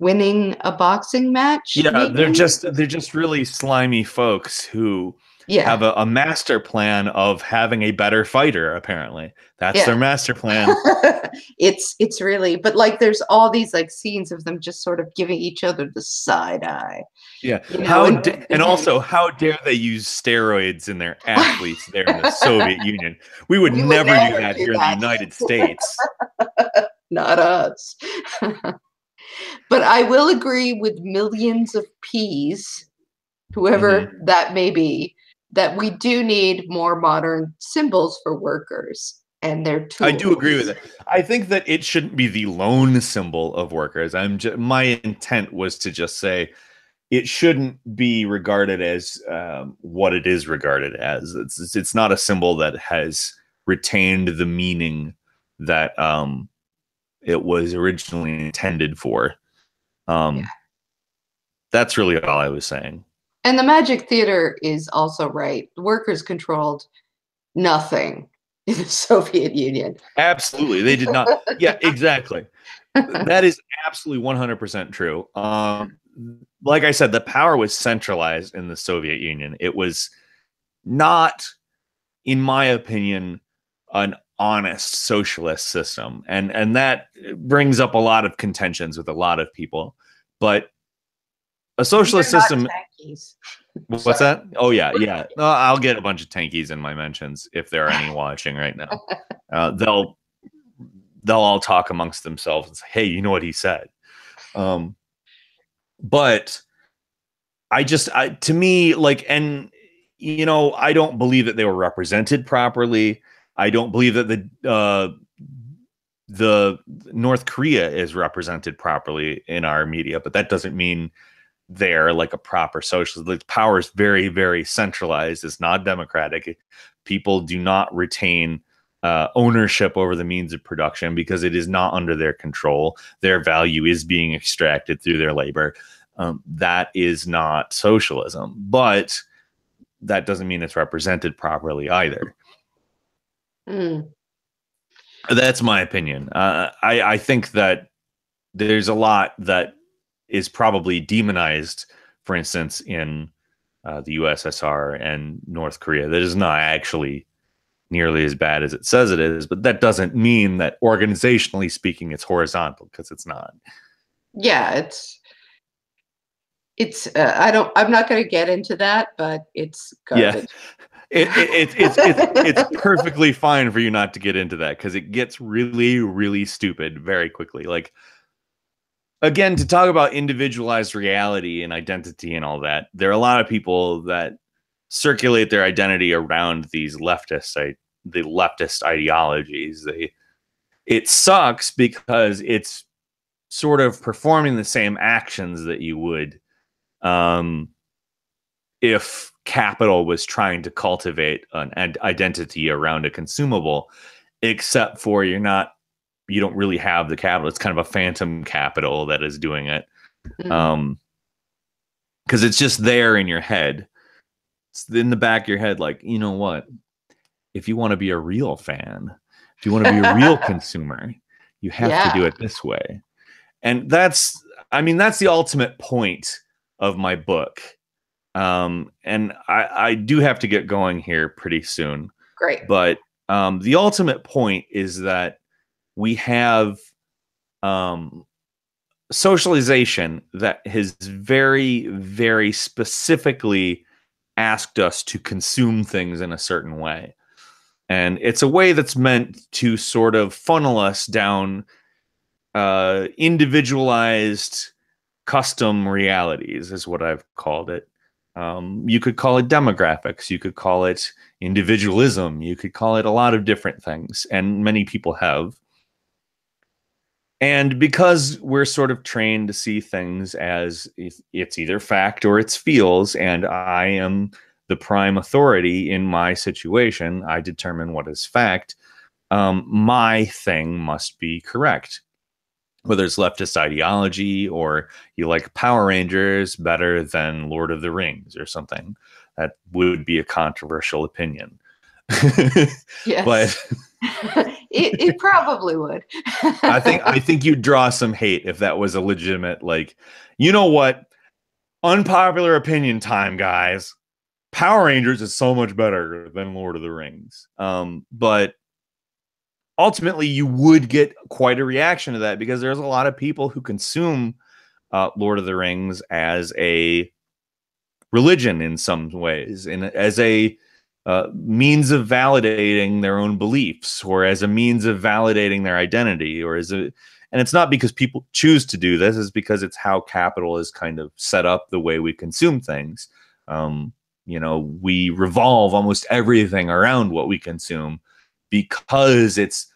winning a boxing match, Yeah, they're maybe? just really slimy folks who Yeah. have a master plan of having a better fighter, apparently. That's Yeah. their master plan. It's really, but like there's all these like scenes of them just sort of giving each other the side eye. Yeah. And And also, how dare they use steroids in their athletes there in the Soviet Union? We would we would never do never that do here in the that. United States. Not us. But I will agree with millions of P's, whoever that may be, that we do need more modern symbols for workers and their I do agree with tools. it. I think that it shouldn't be the lone symbol of workers. My intent was to just say it shouldn't be regarded as what it is regarded as. It's not a symbol that has retained the meaning that it was originally intended for. Yeah. That's really all I was saying. And the Magic Theater is also right. The workers controlled nothing in the Soviet Union. Absolutely, they did not. Yeah, exactly. That is absolutely 100% true. Like I said, the power was centralized in the Soviet Union. It was not, in my opinion, an honest socialist system, and that brings up a lot of contentions with a lot of people. But a socialist They're not system. tankies. What's that? Oh yeah, yeah. No, I'll get a bunch of tankies in my mentions if there are any watching right now. They'll all talk amongst themselves and say, "Hey, you know what he said?" But to me, like, and I don't believe that they were represented properly. I don't believe that the North Korea is represented properly in our media, but that doesn't mean there like a proper socialist. The power is very, very centralized. It's not democratic. People do not retain ownership over the means of production because it is not under their control. Their value is being extracted through their labor. That is not socialism, but that doesn't mean it's represented properly either. Mm. That's my opinion. I think that there's a lot that is probably demonized, for instance, in the USSR and North Korea, that is not actually nearly as bad as it says it is. But that doesn't mean that organizationally speaking, it's horizontal, because it's not. Yeah, I'm not going to get into that, but it's garbage. Yeah. It's perfectly fine for you not to get into that, because it gets really, really stupid very quickly. Like, again, to talk about individualized reality and identity and all that, there are a lot of people that circulate their identity around these the leftist ideologies. It sucks because it's sort of performing the same actions that you would if capital was trying to cultivate an identity around a consumable, except for you don't really have the capital. It's kind of a phantom capital that is doing it. Mm. Because it's just there in your head. It's in the back of your head, like, you know what? If you want to be a real fan, if you want to be a real consumer, you have to do it this way. And that's the ultimate point of my book. And I do have to get going here pretty soon. Great. But the ultimate point is that we have socialization that has very, very specifically asked us to consume things in a certain way. And it's a way that's meant to sort of funnel us down individualized custom realities, is what I've called it. You could call it demographics. You could call it individualism. You could call it a lot of different things, and many people have. And because we're sort of trained to see things as it's either fact or it's feels, and I am the prime authority in my situation, I determine what is fact, my thing must be correct. Whether it's leftist ideology or you like Power Rangers better than Lord of the Rings or something, that would be a controversial opinion. Yes. But it probably would. I think you'd draw some hate if that was a legitimate, like, you know what? Unpopular opinion time, guys. Power Rangers is so much better than Lord of the Rings. But ultimately, you would get quite a reaction to that, because there's a lot of people who consume Lord of the Rings as a religion in some ways, and as a means of validating their own beliefs, or as a means of validating their identity, and it's not because people choose to do this, it's because it's how capital is kind of set up the way we consume things. We revolve almost everything around what we consume, because it's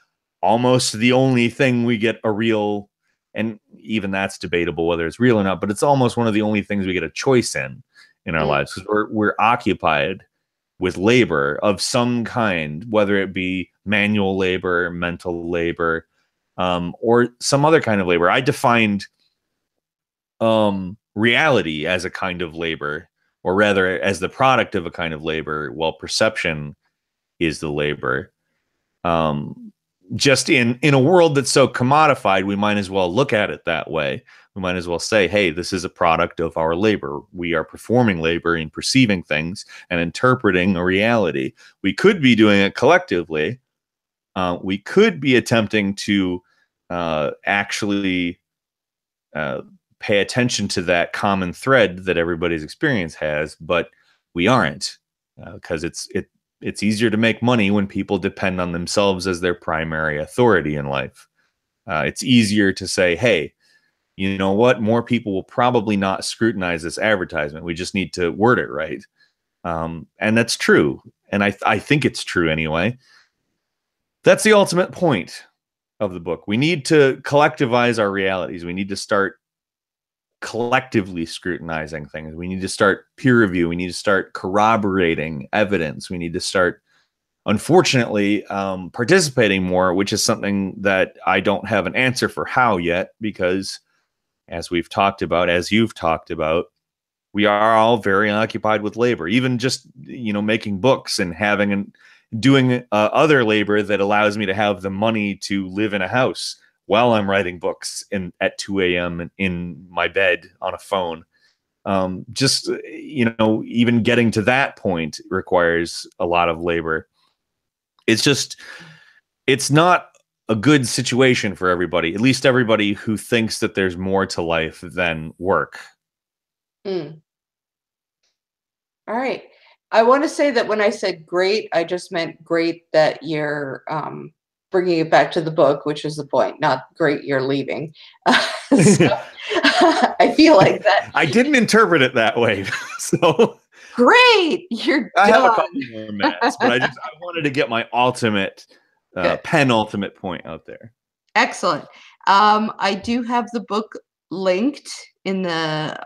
almost the only thing we get a real, and even that's debatable whether it's real or not, but it's almost one of the only things we get a choice in our lives, because we're occupied with labor of some kind, whether it be manual labor, mental labor, or some other kind of labor. I defined reality as a kind of labor, or rather as the product of a kind of labor, while perception is the labor. Just in a world that's so commodified, we might as well look at it that way. We might as well say, hey, this is a product of our labor. We are performing labor in perceiving things and interpreting a reality. We could be doing it collectively. We could be attempting to actually pay attention to that common thread that everybody's experience has, but we aren't, because it's easier to make money when people depend on themselves as their primary authority in life. It's easier to say, hey, you know what? More people will probably not scrutinize this advertisement. We just need to word it right. And that's true. And I think it's true anyway. That's the ultimate point of the book. We need to collectivize our realities. We need to start collectively scrutinizing things. We need to start peer review. We need to start corroborating evidence. We need to start, unfortunately, participating more, which is something that I don't have an answer for how yet, because as we've talked about, as you've talked about, we are all very occupied with labor, even just, making books and having and doing other labor that allows me to have the money to live in a house while I'm writing books at 2 a.m. in my bed on a phone. Just, even getting to that point requires a lot of labor. It's not a good situation for everybody, at least everybody who thinks that there's more to life than work. Mm. All right. I want to say that when I said great, I just meant great that you're bringing it back to the book, which is the point, not great you're leaving. So, I feel like that. I didn't interpret it that way. So Great, you're I done. have a couple more minutes, but I wanted to get my ultimate, penultimate point out there. Excellent. I do have the book linked in the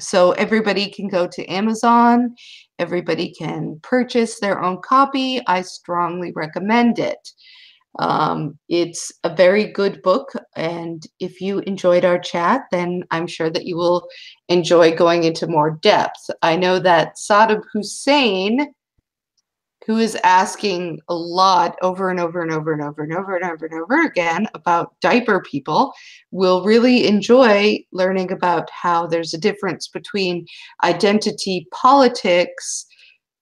so everybody can go to Amazon. Everybody can purchase their own copy. I strongly recommend it. It's a very good book, and if you enjoyed our chat, then I'm sure that you will enjoy going into more depth. I know that Saddam Hussein, who is asking a lot over and over and over and over and over and over and over again about diaper people, will really enjoy learning about how there's a difference between identity politics,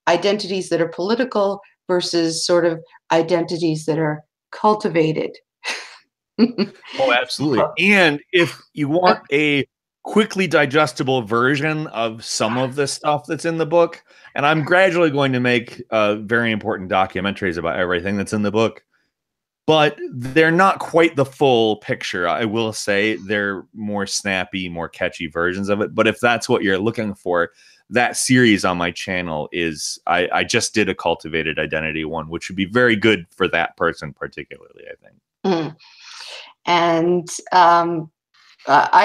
identities that are political, versus sort of identities that are cultivated. Oh, absolutely. And if you want a quickly digestible version of some of the stuff that's in the book, and I'm gradually going to make very important documentaries about everything that's in the book, but they're not quite the full picture. I will say they're more snappy, more catchy versions of it. But if that's what you're looking for, that series on my channel is, I just did a cultivated identity one, which would be very good for that person particularly, I think. Mm. And I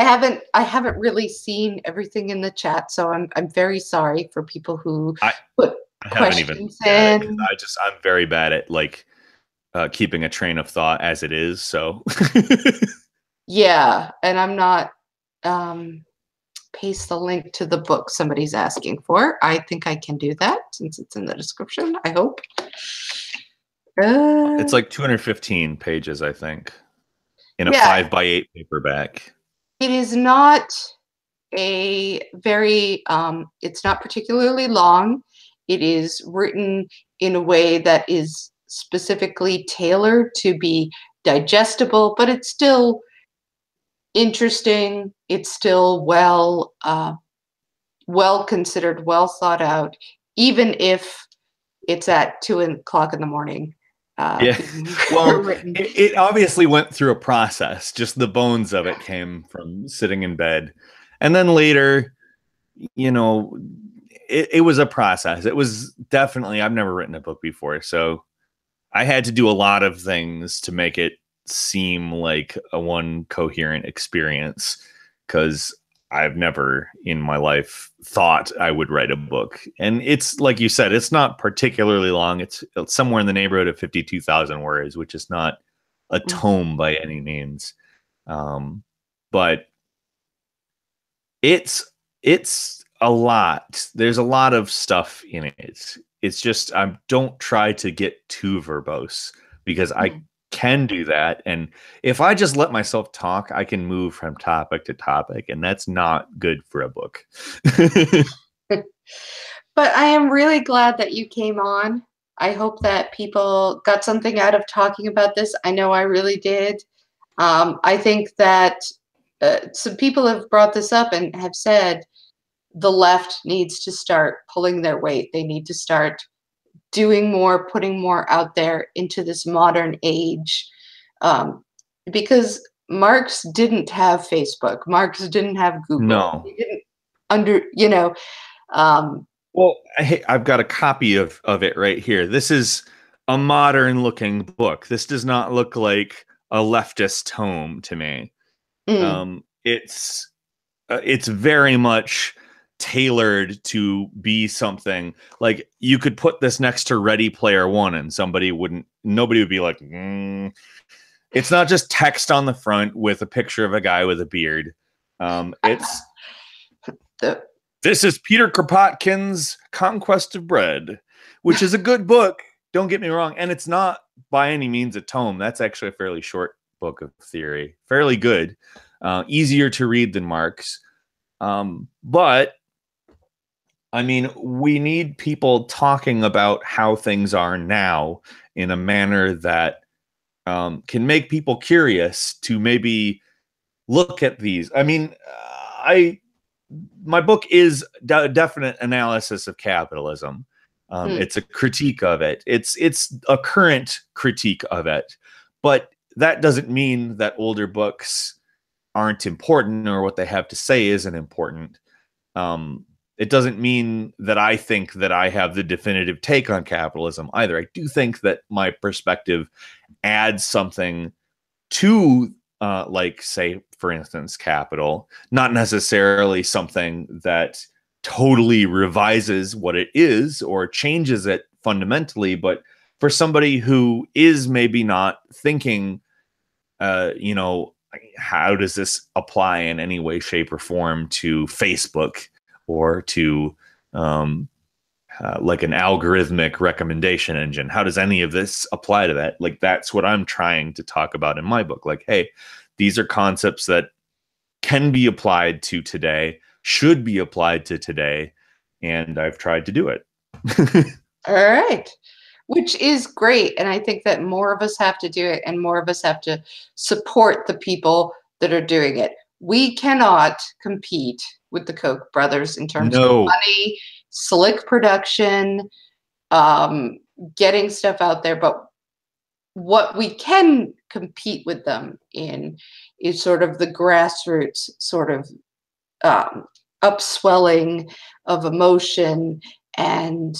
haven't really seen everything in the chat, so I'm very sorry for people who put questions in. I'm very bad at keeping a train of thought as it is. So yeah, and I'm not paste the link to the book somebody's asking for. I think I can do that since it's in the description. I hope. It's like 215 pages, I think, in a 5x8 paperback. It is not a very, it's not particularly long. It is written in a way that is specifically tailored to be digestible, but it's still interesting. It's still well considered, well thought out, even if it's at 2 o'clock in the morning. Yeah, well, it obviously went through a process. Just the bones of it came from sitting in bed. And then later, it was a process. It was definitely, I've never written a book before, so I had to do a lot of things to make it seem like a one coherent experience, because I've never in my life thought I would write a book. And it's like you said, it's not particularly long. It's somewhere in the neighborhood of 52,000 words, which is not a tome by any means. But it's a lot. There's a lot of stuff in it. It's just, don't try to get too verbose, because I can do that, and if I just let myself talk, I can move from topic to topic, and that's not good for a book. But I am really glad that you came on. I hope that people got something out of talking about this. I know I really did. I think that some people have brought this up and have said the left needs to start pulling their weight. They need to start doing more, putting more out there into this modern age, because Marx didn't have Facebook. Marx didn't have Google. No. He didn't well, I've got a copy of it right here. This is a modern looking book. This does not look like a leftist tome to me. it's very much tailored to be something like you could put this next to Ready Player One and nobody would be like, It's not just text on the front with a picture of a guy with a beard. It's this is Peter Kropotkin's Conquest of Bread, which is a good book. Don't get me wrong. And it's not by any means a tome. That's actually a fairly short book of theory. Fairly good. Easier to read than Marx. But, I mean, we need people talking about how things are now in a manner that can make people curious to maybe look at these. I mean, my book is a definite analysis of capitalism. It's a critique of it. It's a current critique of it. But that doesn't mean that older books aren't important or what they have to say isn't important. It doesn't mean that I think that I have the definitive take on capitalism either. I do think that my perspective adds something to, like, say, for instance, capital, not necessarily something that totally revises what it is or changes it fundamentally, but for somebody who is maybe not thinking, how does this apply in any way, shape, or form to Facebook or to like an algorithmic recommendation engine? How does any of this apply to that? Like, that's what I'm trying to talk about in my book. Like, hey, these are concepts that can be applied to today, should be applied to today, and I've tried to do it. All right. Which is great. And I think that more of us have to do it, and more of us have to support the people that are doing it. We cannot compete with the Koch brothers in terms of money, slick production, getting stuff out there. But what we can compete with them in is sort of the grassroots sort of upswelling of emotion and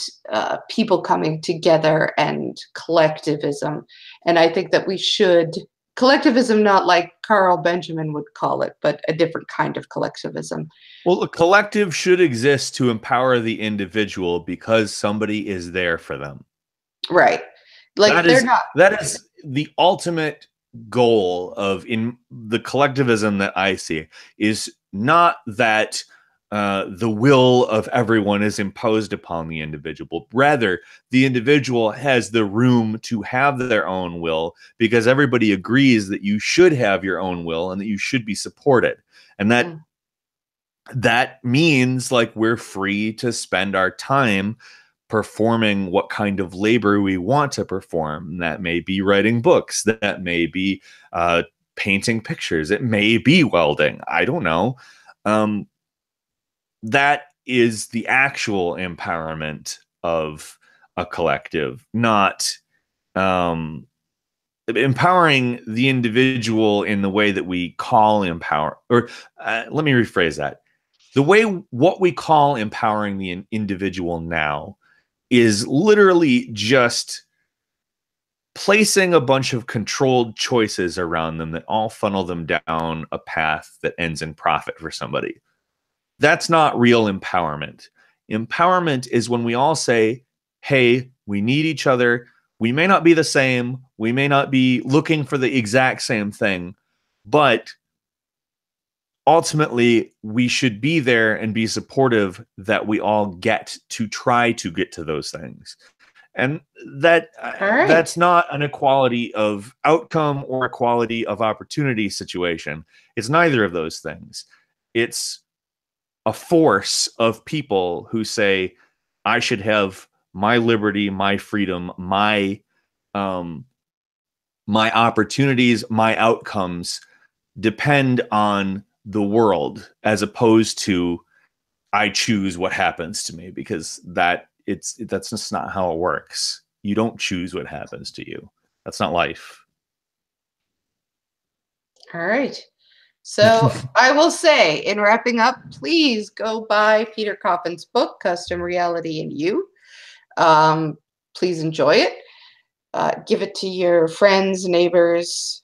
people coming together and collectivism. And I think that we should, collectivism, not like Carl Benjamin would call it, but a different kind of collectivism. Well, a collective should exist to empower the individual because somebody is there for them. Right. Like, that is the ultimate goal of in the collectivism that I see, is not that the will of everyone is imposed upon the individual. Rather, the individual has the room to have their own will because everybody agrees that you should have your own will and that you should be supported. And that means, like, we're free to spend our time performing what kind of labor we want to perform. That may be writing books, that may be painting pictures, it may be welding, I don't know. That is the actual empowerment of a collective, not empowering the individual in the way that we call empower, or let me rephrase that. What we call empowering the individual now is literally just placing a bunch of controlled choices around them that all funnel them down a path that ends in profit for somebody. That's not real empowerment. Empowerment is when we all say, hey, we need each other. We may not be the same. We may not be looking for the exact same thing, but ultimately, we should be there and be supportive that we all get to try to get to those things. And that's not an equality of outcome or equality of opportunity situation. It's neither of those things. It's a force of people who say, I should have my liberty, my freedom, my opportunities, my outcomes depend on the world, as opposed to I choose what happens to me, because that's just not how it works. You don't choose what happens to you. That's not life. All right. So I will say, in wrapping up, please go buy Peter Coffin's book, Custom Reality and You. Please enjoy it. Give it to your friends, neighbors,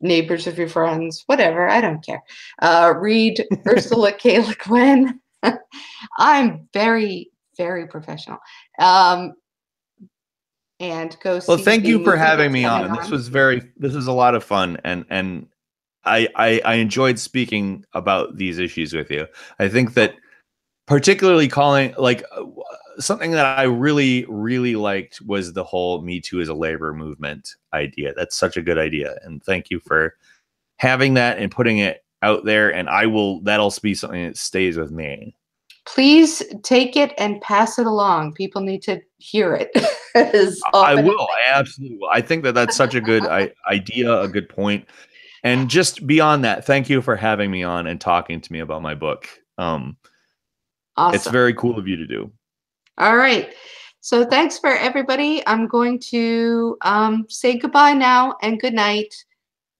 neighbors of your friends, whatever. I don't care. Read Ursula K. Le Guin. I'm very, very professional. And go Well, see thank the you for movie having that's me coming on. on. This was a lot of fun, and I enjoyed speaking about these issues with you. I think that particularly calling something that I really, really liked was the whole Me Too as a labor movement idea. That's such a good idea. And thank you for having that and putting it out there. And that'll be something that stays with me. Please take it and pass it along. People need to hear it as I often as will. I absolutely will. I think that that's such a good idea, a good point. And just beyond that, thank you for having me on and talking to me about my book. It's awesome. very cool of you to do. All right. So thanks for everybody. I'm going to say goodbye now and good night.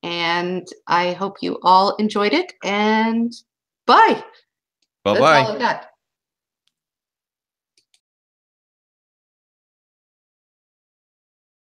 And I hope you all enjoyed it. And bye. Bye That's all bye. I've got.